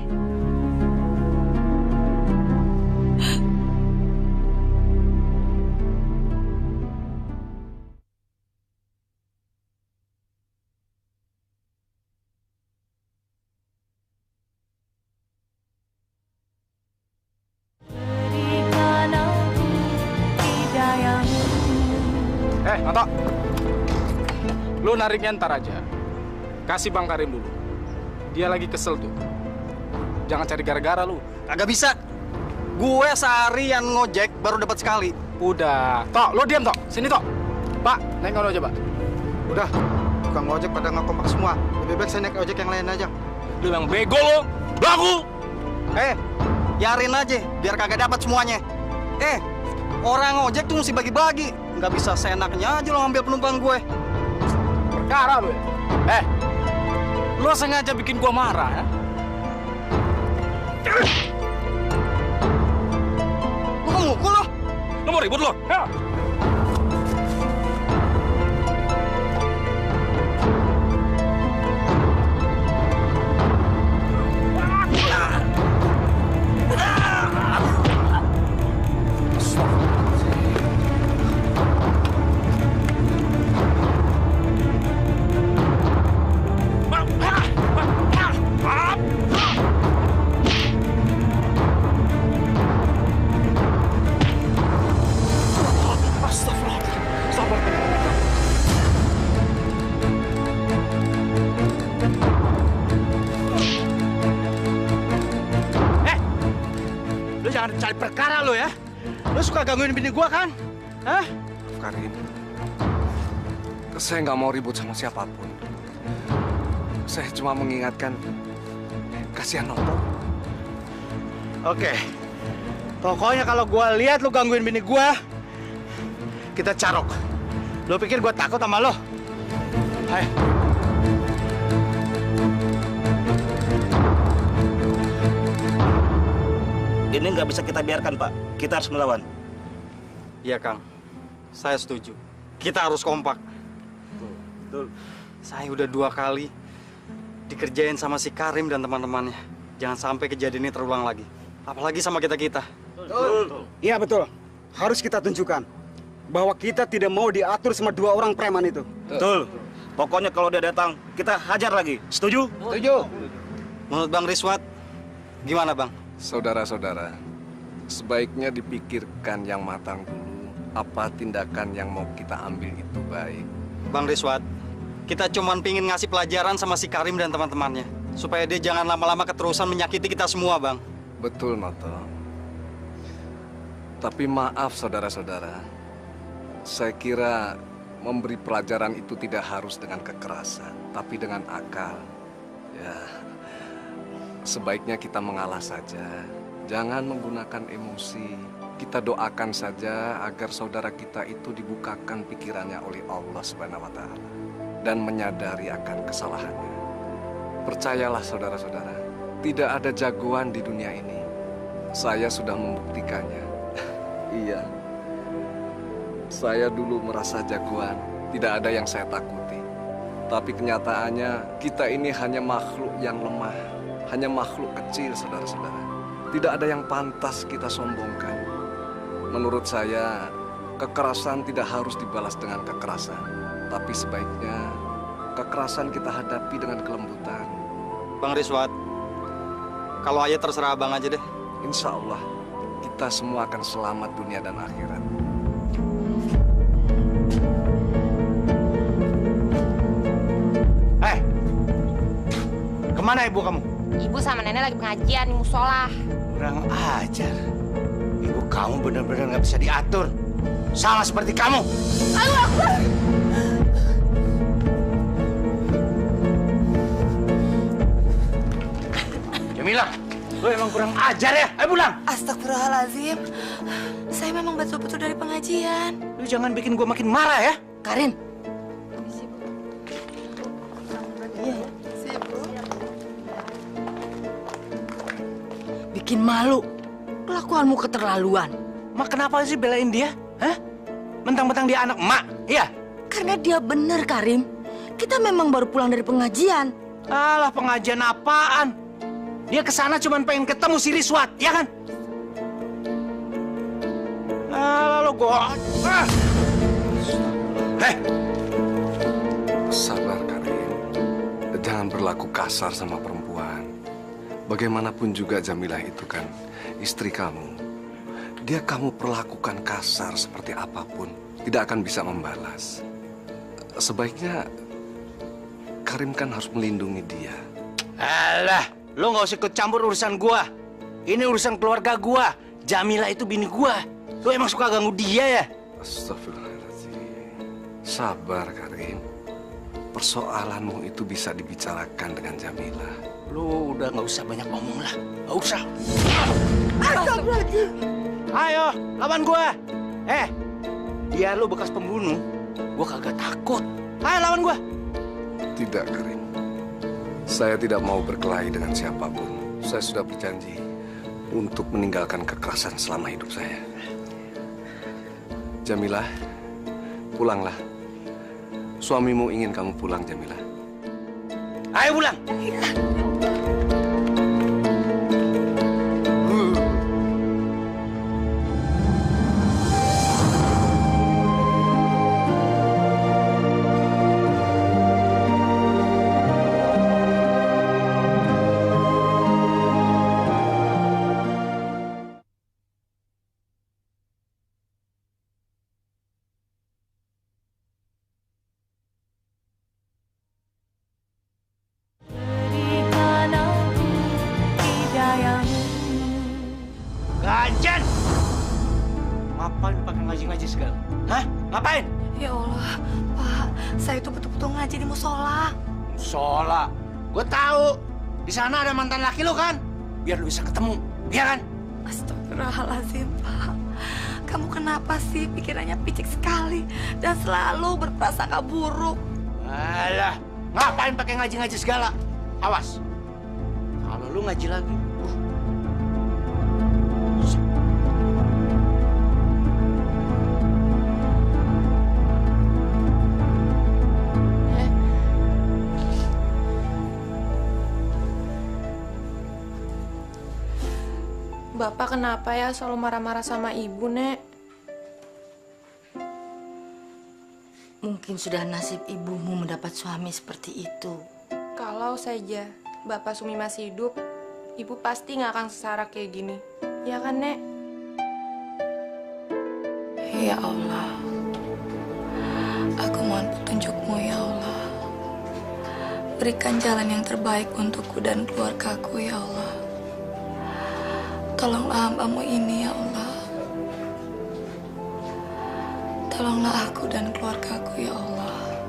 Anto. Lu nariknya ntar aja. Kasih Bang Karim dulu. Dia lagi kesel tuh. Jangan cari gara-gara lu. Kagak bisa. Gue seharian ngojek baru dapat sekali. Udah. Tok, lu diam, Tok. Sini, Tok. Pak, naik aja, Pak. Udah. Tukang ojek pada nggak kompak semua. Lebih baik saya naik ojek yang lain aja. Lu yang bego lo. Belagu. Biarin aja. Biar kagak dapat semuanya. Orang ojek tuh mesti bagi-bagi. Nggak bisa seenaknya aja lo ngambil penumpang gue. Perkara lu ya? Lu sengaja bikin gua marah ya? Lu mau mukul lo? Lu mau ribut lo? Ya. Jangan cari perkara lo ya. Lo suka gangguin bini gua kan? Hah? Karim, saya nggak mau ribut sama siapapun. Saya cuma mengingatkan, kasihan Noto. Oke. Pokoknya kalau gua lihat lo gangguin bini gua, kita carok. Lo pikir gua takut sama lo? Hai. Ini nggak bisa kita biarkan, Pak. Kita harus melawan. Iya, Kang. Saya setuju. Kita harus kompak. Betul. Saya udah 2 kali dikerjain sama si Karim dan teman-temannya. Jangan sampai kejadian ini terulang lagi. Apalagi sama kita-kita. Betul. Iya, betul. Harus kita tunjukkan bahwa kita tidak mau diatur sama 2 orang preman itu. Betul. Pokoknya kalau dia datang, kita hajar lagi. Setuju? Setuju. Menurut Bang Riswat, gimana, Bang? Saudara-saudara, sebaiknya dipikirkan yang matang dulu. Apa tindakan yang mau kita ambil itu baik. Bang Riswat, kita cuman pingin ngasih pelajaran sama si Karim dan teman-temannya. Supaya dia jangan lama-lama keterusan menyakiti kita semua, Bang. Betul, Noto. Tapi maaf saudara-saudara, saya kira memberi pelajaran itu tidak harus dengan kekerasan, tapi dengan akal. Ya, sebaiknya kita mengalah saja, jangan menggunakan emosi. Kita doakan saja agar saudara kita itu dibukakan pikirannya oleh Allah Subhanahu wa Ta'ala dan menyadari akan kesalahannya. Percayalah saudara-saudara, tidak ada jagoan di dunia ini. Saya sudah membuktikannya. Iya, saya dulu merasa jagoan, tidak ada yang saya takuti. Tapi kenyataannya kita ini hanya makhluk yang lemah, hanya makhluk kecil saudara-saudara. Tidak ada yang pantas kita sombongkan. Menurut saya, kekerasan tidak harus dibalas dengan kekerasan. Tapi sebaiknya kekerasan kita hadapi dengan kelembutan. Bang Riswat, kalau aja terserah abang aja deh. Insya Allah, kita semua akan selamat dunia dan akhirat. Kemana ibu kamu? Ibu sama nenek lagi pengajian di musola. Kurang ajar. Ibu kamu benar-benar nggak bisa diatur. Sama seperti kamu. Allahu Akbar. Jamila, lu emang kurang ajar ya? Ayo pulang. Astagfirullahaladzim. Saya memang betul-betul dari pengajian. Lu jangan bikin gua makin marah ya. Karin. Bikin malu. Kelakuanmu keterlaluan. Mak kenapa sih belain dia? Hah? Mentang-mentang dia anak emak, iya? Karena dia bener, Karim. Kita memang baru pulang dari pengajian. Alah, pengajian apaan? Dia kesana cuma pengen ketemu si Riswat, ya kan? Alah, lo gua... Sabar, Karim. Jangan berlaku kasar sama perempuan. Bagaimanapun juga Jamilah itu kan istri kamu. Dia kamu perlakukan kasar seperti apapun, tidak akan bisa membalas. Sebaiknya Karim kan harus melindungi dia. Alah, lo nggak usah ikut campur urusan gua. Ini urusan keluarga gua. Jamilah itu bini gua. Lo emang suka ganggu dia ya? Astagfirullahaladzim. Sabar, Karim. Persoalanmu itu bisa dibicarakan dengan Jamilah. Lo udah nggak usah banyak ngomong lah. Nggak usah. Astagfirullahaladzim. Ayo, lawan gua. Biar lo bekas pembunuh, gua kagak takut. Ayo lawan gua. Tidak, Karim. Saya tidak mau berkelahi dengan siapapun. Saya sudah berjanji untuk meninggalkan kekerasan selama hidup saya. Jamilah, pulanglah. Suamimu ingin kamu pulang, Jamilah. Ayo pulang. Ganjen! Ngapain pakai ngaji-ngaji segala? Hah? Ngapain? Ya Allah, Pak, saya itu betul-betul ngaji di musola. Musola? Gue tahu. Di sana ada mantan laki lo kan? Biar lo bisa ketemu, iya kan? Astagfirullahaladzim, Pak. Kamu kenapa sih pikirannya picik sekali dan selalu berprasangka buruk? Alah, ngapain pakai ngaji-ngaji segala? Awas. Kalau lu ngaji lagi, Bapak kenapa ya selalu marah-marah sama ibu, Nek? Mungkin sudah nasib ibumu mendapat suami seperti itu. Kalau saja Bapak Sumi masih hidup, ibu pasti nggak akan sengsara kayak gini. Ya kan, Nek? Ya Allah, aku mohon petunjukmu ya Allah. Berikan jalan yang terbaik untukku dan keluargaku ya Allah. Tolonglah hamba-Mu ini, ya Allah. Tolonglah aku dan keluargaku, ya Allah,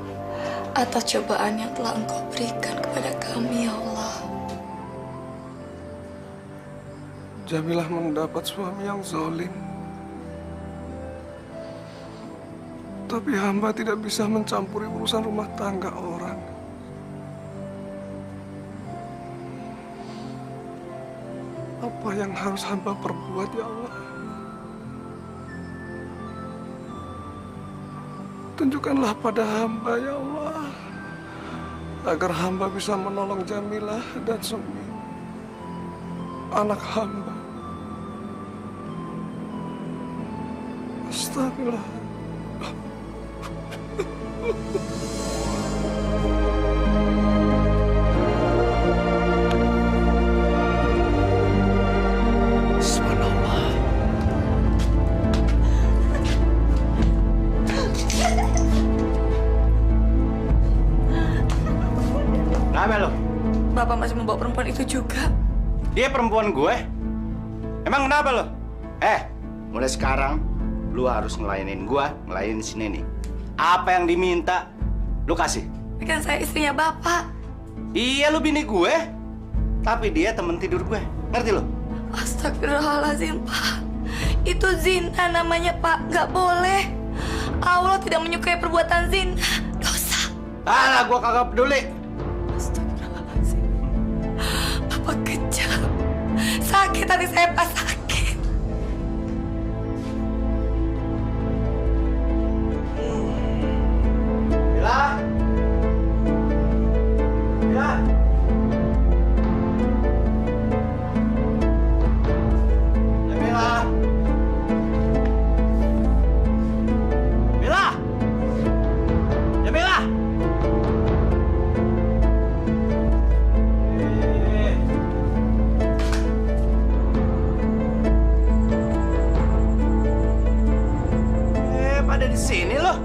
atas cobaan yang telah Engkau berikan kepada kami, ya Allah. Jamilah mendapat suami yang zalim. Tapi hamba tidak bisa mencampuri urusan rumah tangga orang. Apa yang harus hamba perbuat, ya Allah? Tunjukkanlah pada hamba, ya Allah, agar hamba bisa menolong Jamilah dan Sumi, anak hamba. Astagfirullah. Subhanallah. Kenapa lo? Bapak masih membawa perempuan itu juga. Dia perempuan gue? Emang kenapa lo? Mulai sekarang lu harus ngelayanin gue, ngelayanin si Neni. Apa yang diminta, lu kasih. Kan saya istrinya Bapak. Iya, lu bini gue. Tapi dia temen tidur gue. Ngerti lo? Astagfirullahaladzim, Pak. Itu zina namanya, Pak. Nggak boleh. Allah tidak menyukai perbuatan zina. Dosa. Alah, gue kagak peduli. Astagfirullahaladzim. Bapak kejam. Sakit hati saya, Pak. Sakit. Mila. Mila. Mila. Mila. Mila. Pada di sini loh.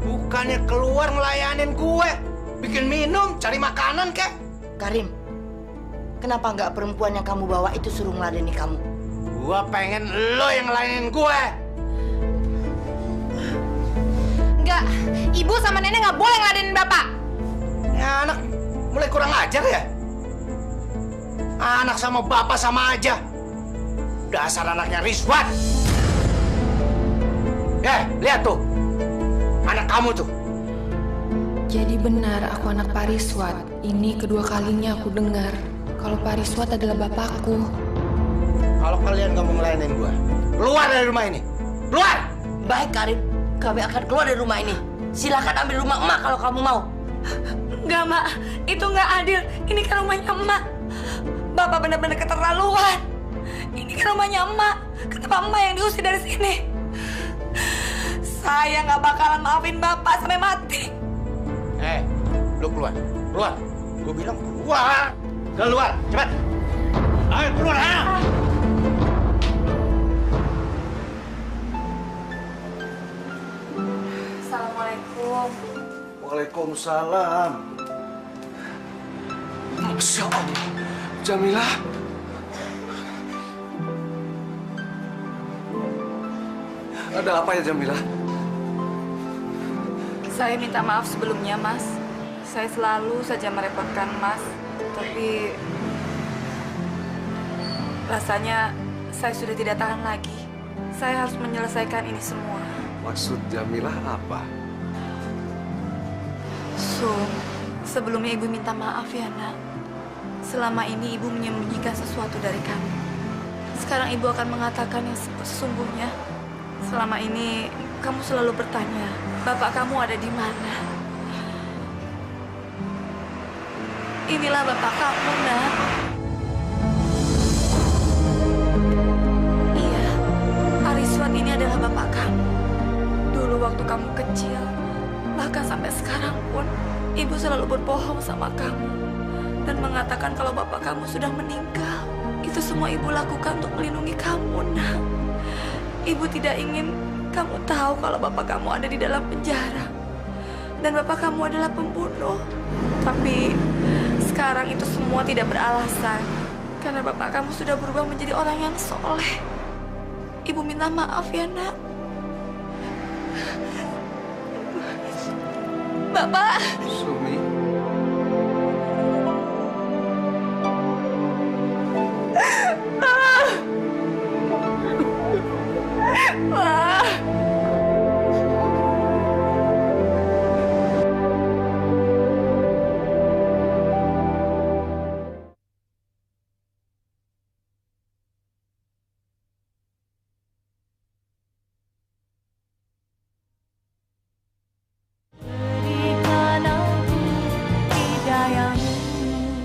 Bukannya keluar ngelayanin gue, bikin minum, cari makanan kek. Karim, kenapa nggak perempuan yang kamu bawa itu suruh ngeladeni kamu? Gua pengen lo yang ngelayanin gue. Enggak, ibu sama nenek nggak boleh ngeladenin bapak. Ya anak mulai kurang ajar ya. Anak sama bapak sama aja. Dasar anaknya Rizwan. Lihat tuh. Anak kamu tuh. Jadi benar aku anak Pak Rizwan. Ini kedua kalinya aku dengar kalau Pak Rizwan adalah bapakku. Kalau kalian nggak mau ngelayanin gue, keluar dari rumah ini. Keluar! Baik, Karim. Kami akan keluar dari rumah ini. Silakan ambil rumah emak kalau kamu mau. Enggak, Mak. Itu nggak adil. Ini kan rumahnya emak. Bapak benar-benar keterlaluan. Ini kan rumahnya emak. Kenapa emak yang diusir dari sini? Saya nggak bakalan maafin Bapak sampai mati. Lu keluar. Keluar. Gue bilang keluar. Keluar, cepat. Ayo keluar, ayo. Assalamualaikum. Waalaikumsalam. Masya Allah. Jamilah. Ada apa ya, Jamilah? Saya minta maaf sebelumnya, Mas. Saya selalu saja merepotkan Mas. Tapi rasanya saya sudah tidak tahan lagi. Saya harus menyelesaikan ini semua. Maksud Jamilah apa? Sebelumnya Ibu minta maaf ya, Nak. Selama ini Ibu menyembunyikan sesuatu dari kami. Sekarang Ibu akan mengatakan yang sesungguhnya. Selama ini kamu selalu bertanya, Bapak kamu ada di mana? Inilah Bapak kamu, Nak. Iya, Pak Rizwan ini adalah Bapak kamu. Dulu waktu kamu kecil, bahkan sampai sekarang pun, Ibu selalu berbohong sama kamu dan mengatakan kalau Bapak kamu sudah meninggal. Itu semua Ibu lakukan untuk melindungi kamu, Nak. Ibu tidak ingin kamu tahu kalau Bapak kamu ada di dalam penjara. Dan Bapak kamu adalah pembunuh. Tapi sekarang itu semua tidak beralasan. Karena bapak kamu sudah berubah menjadi orang yang soleh. Ibu minta maaf ya, Nak. Bapak. Sumi.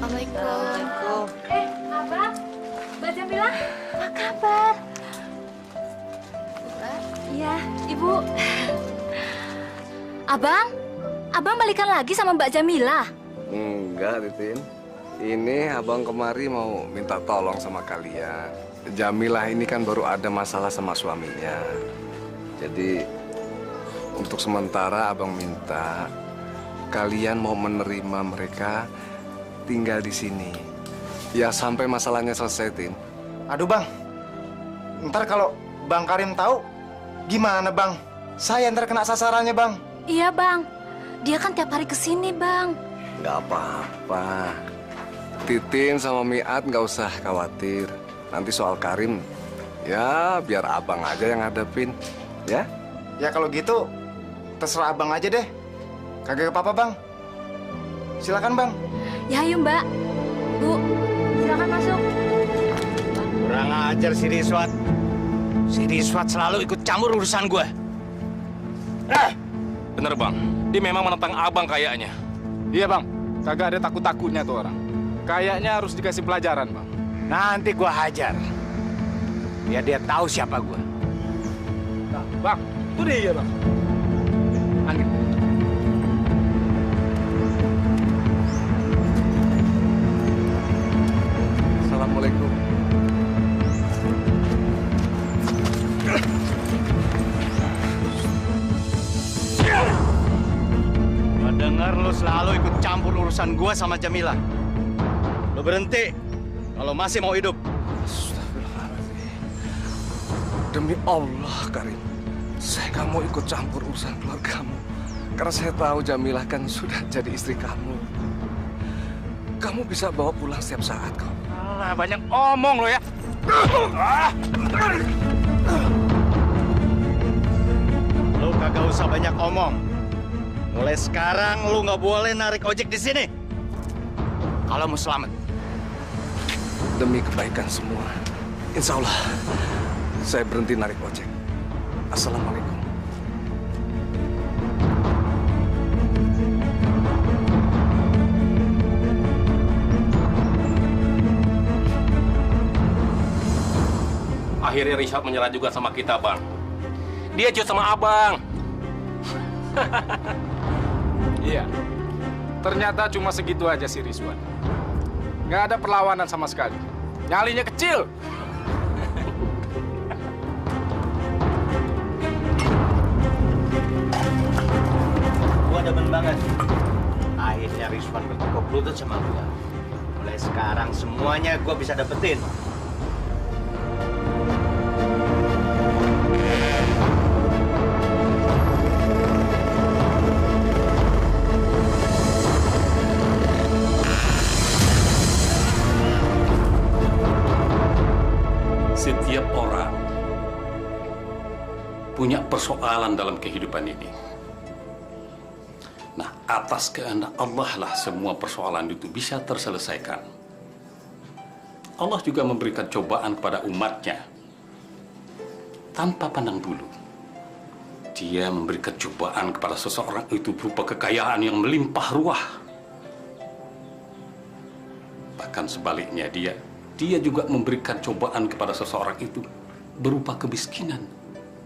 Assalamualaikum. Abang, Mbak Jamila, apa kabar? Iya, Ibu. Abang balikan lagi sama Mbak Jamila? Enggak, Titin. Ini abang kemari mau minta tolong sama kalian. Jamilah ini kan baru ada masalah sama suaminya. Jadi untuk sementara abang minta kalian mau menerima mereka tinggal di sini. Ya sampai masalahnya selesai, Tin. Aduh Bang, ntar kalau Bang Karim tahu gimana Bang? Saya ntar kena sasarannya Bang. Iya Bang, dia kan tiap hari kesini Bang. Nggak apa-apa. Titin sama Miat nggak usah khawatir. Nanti soal Karim, ya biar abang aja yang hadapin, ya? Ya kalau gitu, terserah abang aja deh. Kagak apa-apa Bang. Silakan Bang. Ya ayo Mbak. Bu, silakan masuk. Kurang ajar si Riswat. Si Riswat selalu ikut campur urusan gue. Bener bang, dia memang menentang abang kayaknya. Iya bang, kagak ada takut-takutnya tuh orang. Kayaknya harus dikasih pelajaran bang. Nanti gue hajar. Biar dia tahu siapa gue. Nah, bang, itu dia bang. Angin. Assalamualaikum. Gue dengar lo selalu ikut campur urusan gue sama Jamila. Lo berhenti kalau masih mau hidup. Demi Allah, Karim. Saya nggak mau ikut campur urusan keluargamu. Karena saya tahu Jamilah kan sudah jadi istri kamu. Kamu bisa bawa pulang setiap saat kok. Alah, banyak omong lo ya. Lo kagak usah banyak omong. Mulai sekarang lo nggak boleh narik ojek di sini. Kalau mau selamat. Demi kebaikan semua. Insya Allah, saya berhenti narik ojek. Assalamualaikum. Akhirnya Riswat menyerah juga sama kita, Bang. Dia ciut sama abang. Iya, ternyata cuma segitu aja si Riswat. Nggak ada perlawanan sama sekali. Nyalinya kecil. Gua demen banget. Akhirnya Riswan bertekuk lutut sama gua. Mulai sekarang semuanya gua bisa dapetin. Setiap orang punya persoalan dalam kehidupan ini. Nah, atas kehendak Allah lah semua persoalan itu bisa terselesaikan. Allah juga memberikan cobaan kepada umatnya tanpa pandang bulu. Dia memberikan cobaan kepada seseorang itu berupa kekayaan yang melimpah ruah. Bahkan sebaliknya dia juga memberikan cobaan kepada seseorang itu berupa kemiskinan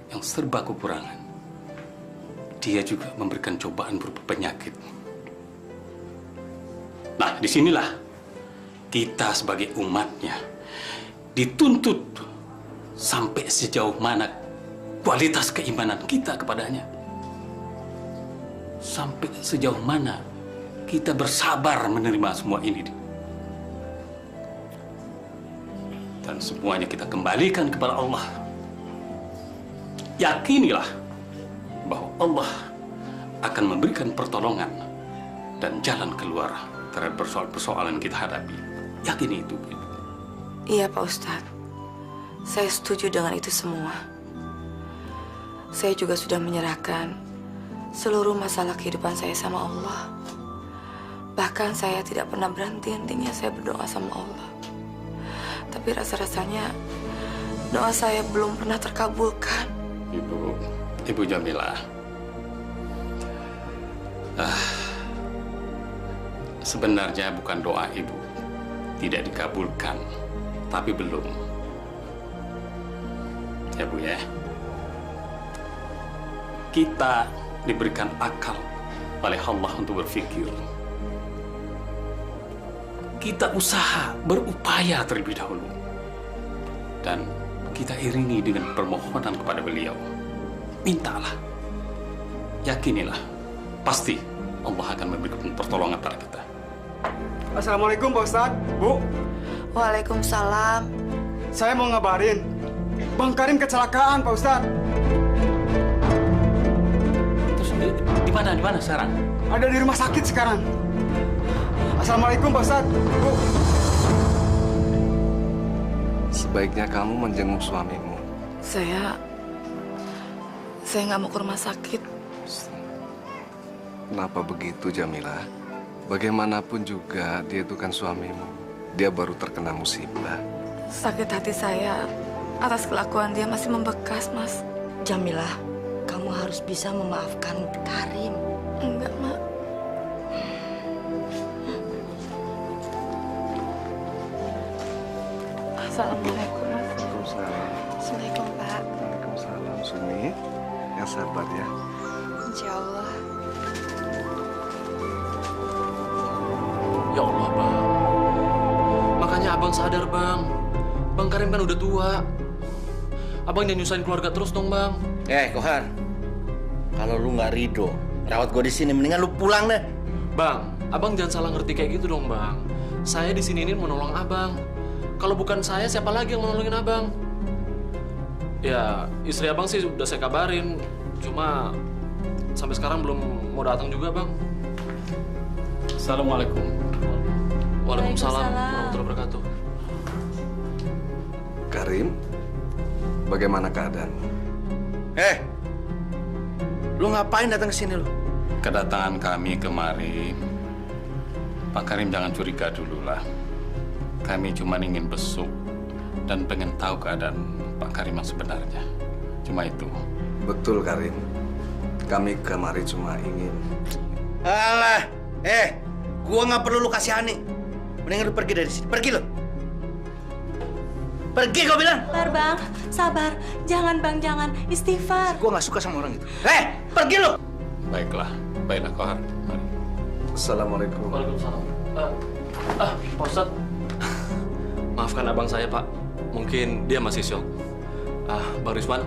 yang serba kekurangan. Dia juga memberikan cobaan berupa penyakit. Nah, disinilah kita sebagai umatnya dituntut sampai sejauh mana kualitas keimanan kita kepadanya. Sampai sejauh mana kita bersabar menerima semua ini. Dan semuanya kita kembalikan kepada Allah. Yakinilah bahwa Allah akan memberikan pertolongan dan jalan keluar terhadap persoalan-persoalan kita hadapi. Yakini itu, Ibu. Iya, Pak Ustadz. Saya setuju dengan itu semua. Saya juga sudah menyerahkan seluruh masalah kehidupan saya sama Allah. Bahkan saya tidak pernah berhenti-hentinya saya berdoa sama Allah. Tapi rasa-rasanya doa saya belum pernah terkabulkan. Ibu Jamilah. Sebenarnya bukan doa Ibu tidak dikabulkan, tapi belum. Ya Bu ya. Kita diberikan akal oleh Allah untuk berpikir. Kita usaha, berupaya terlebih dahulu. Dan kita iringi dengan permohonan kepada beliau. Mintalah. Yakinilah. Pasti Allah akan memberikan pertolongan pada kita. Assalamualaikum Pak Ustadz, Bu. Waalaikumsalam. Saya mau ngabarin, Bang Karim kecelakaan, Pak Ustadz. Terus di mana sekarang? Ada di rumah sakit sekarang. Assalamualaikum Pak Ustadz, Bu. Sebaiknya kamu menjenguk suamimu. Saya nggak mau ke rumah sakit. Kenapa begitu, Jamilah? Bagaimanapun juga dia itu kan suamimu. Dia baru terkena musibah. Sakit hati saya atas kelakuan dia masih membekas, Mas. Jamilah, kamu harus bisa memaafkan Karim. Enggak, Mak. Assalamualaikum, Mas. Waalaikumsalam. Assalamualaikum, Pak. Waalaikumsalam, Sumi. Yang sabar ya. Insya Allah. Ya Allah, Bang. Makanya Abang sadar, Bang. Bang Karim kan udah tua. Abang jangan nyusahin keluarga terus dong, Bang. Kohar. Kalau lu nggak ridho, rawat gue di sini, mendingan lu pulang deh. Bang, Abang jangan salah ngerti kayak gitu dong, Bang. Saya di sini ini mau nolong Abang. Kalau bukan saya, siapa lagi yang mau nolongin Abang? Ya, istri Abang sih udah saya kabarin. Cuma sampai sekarang belum mau datang juga, Bang. Assalamualaikum. Waalaikumsalam warahmatullahi wabarakatuh. Karim, bagaimana keadaanmu? Lu ngapain datang ke sini lu? Kedatangan kami kemari, Pak Karim jangan curiga dulu lah. Kami cuma ingin besuk dan pengen tahu keadaan Pak Karim yang sebenarnya. Cuma itu. Betul, Karim. Kami kemari cuma ingin... Alah, gua nggak perlu lu kasihani. Mendingan lu pergi dari sini. Pergi lu. Pergi gua bilang. Sabar, Bang. Sabar. Jangan, Bang, jangan. Istighfar. Gua nggak suka sama orang itu. Pergi lu. Baiklah Kohar. Mari. Assalamualaikum. Waalaikumsalam. Pak Ustadz. Maafkan abang saya, Pak. Mungkin dia masih syok. Bang Rizwan,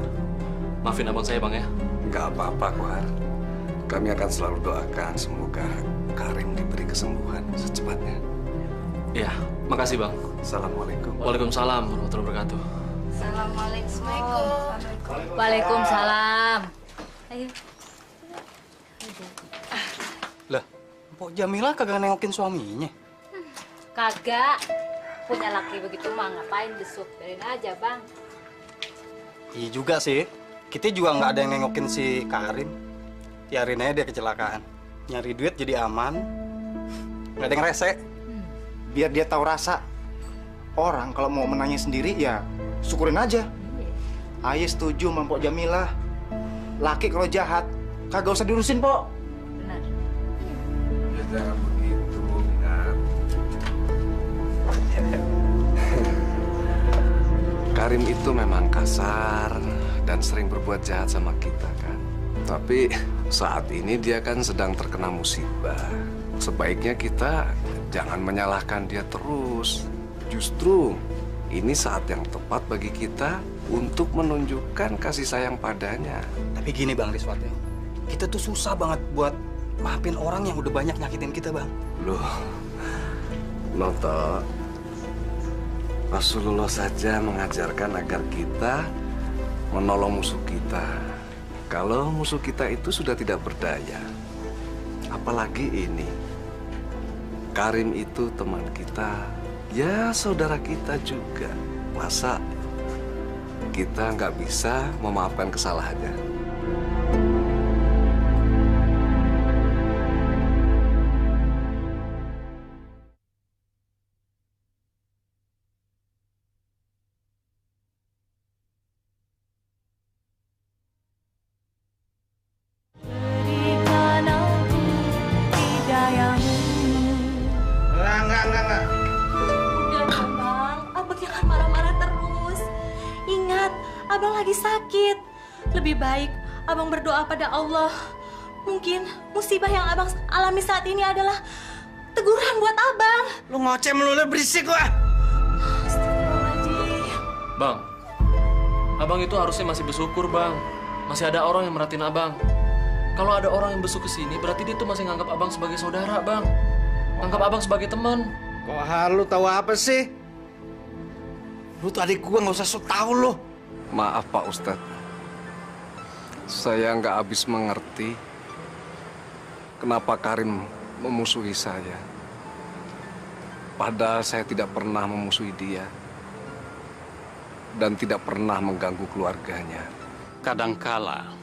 maafin abang saya, Bang ya. Nggak apa-apa, Kohar. Kami akan selalu doakan semoga Karim diberi kesembuhan secepatnya. Iya, makasih, Bang. Assalamualaikum. Waalaikumsalam warahmatullahi wabarakatuh. Assalamualaikum. Waalaikumsalam. Ayo. Lah, Mpok Jamilah kagak nengokin suaminya. Kagak. Punya laki begitu mah ngapain besuk? Biarin aja, Bang. Iya juga sih. Kita juga nggak ada yang nengokin si Karim. Biarin aja dia kecelakaan. Nyari duit jadi aman. Nggak ada yang rese. Biar dia tahu rasa. Orang kalau mau menanya sendiri ya syukurin aja. Ayo setuju sama Mpok Jamilah. Laki kalau jahat kagak usah diurusin, Pok. Benar. Ya jangan begitu, Minat. Karim itu memang kasar dan sering berbuat jahat sama kita kan. Tapi saat ini dia kan sedang terkena musibah. Sebaiknya kita jangan menyalahkan dia terus. Justru ini saat yang tepat bagi kita untuk menunjukkan kasih sayang padanya. Tapi gini Bang Rizwan, kita tuh susah banget buat maafin orang yang udah banyak nyakitin kita, Bang. Loh, Noto, Rasulullah saja mengajarkan agar kita menolong musuh kita. Kalau musuh kita itu sudah tidak berdaya, apalagi ini. Karim itu teman kita, ya saudara kita juga. Masa kita nggak bisa memaafkan kesalahannya? Enggak. Udah dong, Bang. Abang jangan marah-marah terus. Ingat, Abang lagi sakit. Lebih baik Abang berdoa pada Allah. Mungkin musibah yang Abang alami saat ini adalah teguran buat Abang. Lu ngoceh melulu, berisik gua. Bang, Abang itu harusnya masih bersyukur, Bang. Masih ada orang yang merhatiin Abang. Kalau ada orang yang besuk ke sini, berarti dia tuh masih nganggap Abang sebagai saudara, Bang. Nganggap Abang sebagai teman. Kok lu tahu apa sih? Lu tuh adik gua, nggak usah sok tahu lu. Maaf Pak Ustadz, saya nggak habis mengerti kenapa Karim memusuhi saya. Padahal saya tidak pernah memusuhi dia dan tidak pernah mengganggu keluarganya. Kadangkala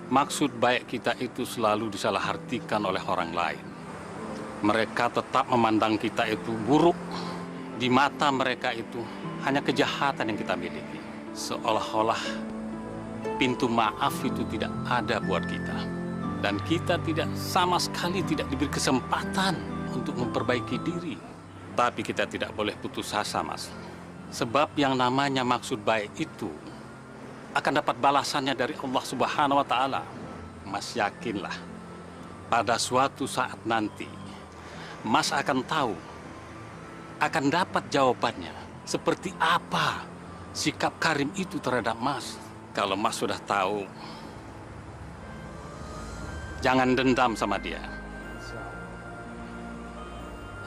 maksud baik kita itu selalu disalahartikan oleh orang lain. Mereka tetap memandang kita itu buruk. Di mata mereka itu hanya kejahatan yang kita miliki. Seolah-olah pintu maaf itu tidak ada buat kita. Dan kita sama sekali tidak diberi kesempatan untuk memperbaiki diri. Tapi kita tidak boleh putus asa, Mas. Sebab yang namanya maksud baik itu akan dapat balasannya dari Allah Subhanahu wa Ta'ala. Mas yakinlah, pada suatu saat nanti Mas akan tahu, akan dapat jawabannya. Seperti apa sikap Karim itu terhadap Mas. Kalau Mas sudah tahu, jangan dendam sama dia.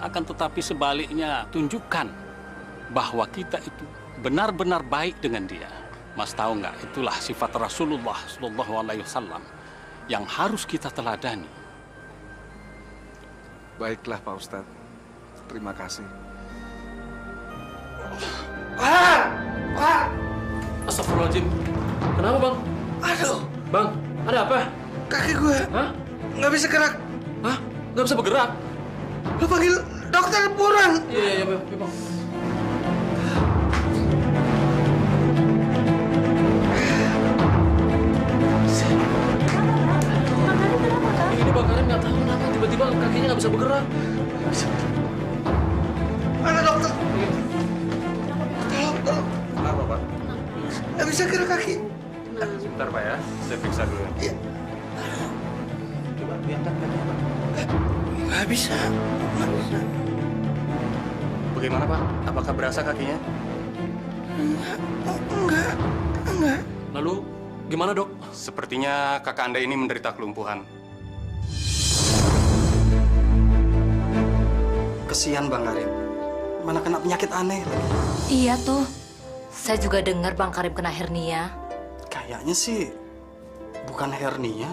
Akan tetapi sebaliknya, tunjukkan bahwa kita itu benar-benar baik dengan dia. Mas tahu nggak, itulah sifat Rasulullah SAW yang harus kita teladani. Baiklah Pak Ustadz, terima kasih. Astagfirullahaladzim. Kenapa, Bang? Aduh. Bang, ada apa? Kaki gue. Hah? Nggak bisa gerak. Hah? Nggak bisa bergerak? Lu panggil dokter buruan. Iya, Bang. Ini Bang Karim nggak tahu kenapa tiba-tiba kakinya nggak bisa bergerak. Mana dokter? Tolong. Kenapa, Pak? Nggak bisa gerak kaki. Sebentar, Pak ya. Saya periksa dulu. Iya. Coba diangkat kakinya, Pak. Nggak bisa. Bagaimana, Pak? Apakah berasa kakinya? Enggak. Lalu, gimana, Dok? Sepertinya kakak Anda ini menderita kelumpuhan. Kesian Bang Karim. Mana kena penyakit aneh lagi. Iya tuh. Saya juga dengar Bang Karim kena hernia. Kayaknya sih bukan hernia.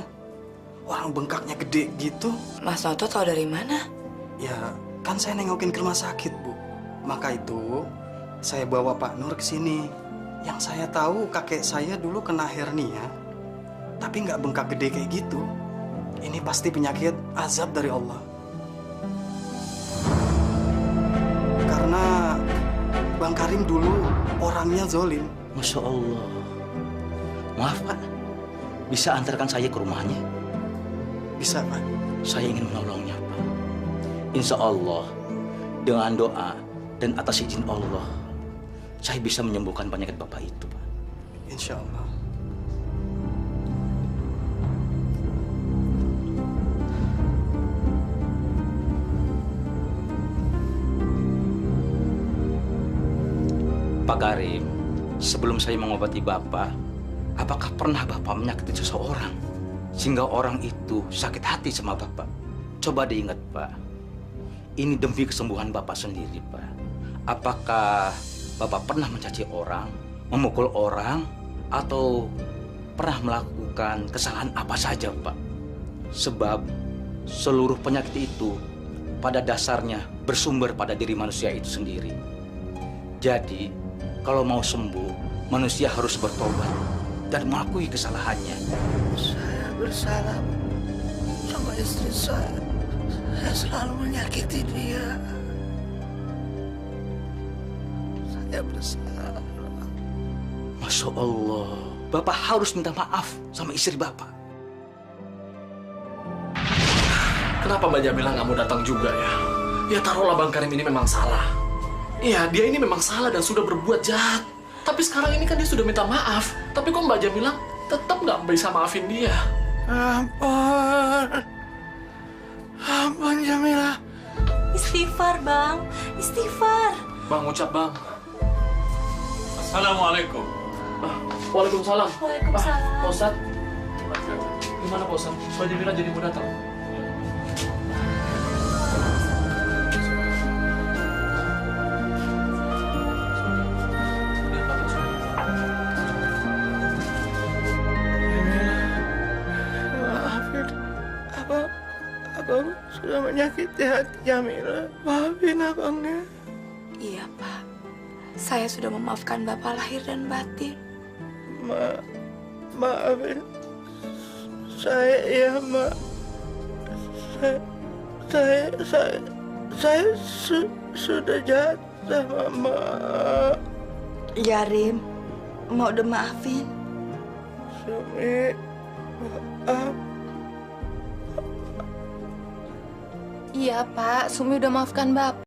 Orang bengkaknya gede gitu. Mas Noto tahu dari mana? Ya, kan saya nengokin ke rumah sakit, Bu. Maka itu saya bawa Pak Nur ke sini. Yang saya tahu kakek saya dulu kena hernia, tapi nggak bengkak gede kayak gitu. Ini pasti penyakit azab dari Allah. Karena Bang Karim dulu orangnya zolim. Masya Allah. Maaf Pak, bisa antarkan saya ke rumahnya? Bisa Pak. Saya ingin menolongnya Pak. Insya Allah, dengan doa dan atas izin Allah, saya bisa menyembuhkan penyakit Bapak itu Pak. Insya Allah. Pak Karim, sebelum saya mengobati Bapak, apakah pernah Bapak menyakiti seseorang sehingga orang itu sakit hati sama Bapak? Coba diingat Pak, ini demi kesembuhan Bapak sendiri Pak. Apakah Bapak pernah mencaci orang, memukul orang, atau pernah melakukan kesalahan apa saja, Pak. Sebab seluruh penyakit itu pada dasarnya bersumber pada diri manusia itu sendiri. Jadi, kalau mau sembuh, manusia harus bertobat dan mengakui kesalahannya. Saya bersalah sama istri saya. Saya selalu menyakiti dia. Saya bersalah. Masya Allah, Bapak harus minta maaf sama istri Bapak. Kenapa Mbak Jamila nggak mau datang juga ya? Ya taruhlah Bang Karim ini memang salah. Iya, dia ini memang salah dan sudah berbuat jahat. Tapi sekarang ini kan dia sudah minta maaf. Tapi kok Mbak Jamila tetap nggak bisa maafin dia? Ampun. Ampun, Jamila. Istighfar, Bang. Istighfar. Bang, ucap Bang. Assalamualaikum. Waalaikumsalam. Waalaikumsalam. Pak Ustadz. Gimana Pak Ustadz? Mbak Jamila jadi mau datang? Maafin. Abang sudah menyakiti hati Jamila. Maafin abangnya. Iya, Pak. Saya sudah memaafkan Bapak lahir dan batin. Maafin saya ya, Mak. Saya sudah jahat sama Mak. Ya, Rim. Mau udah maafin? Sumi, maaf. Iya, Pak. Sumi udah maafkan Bapak.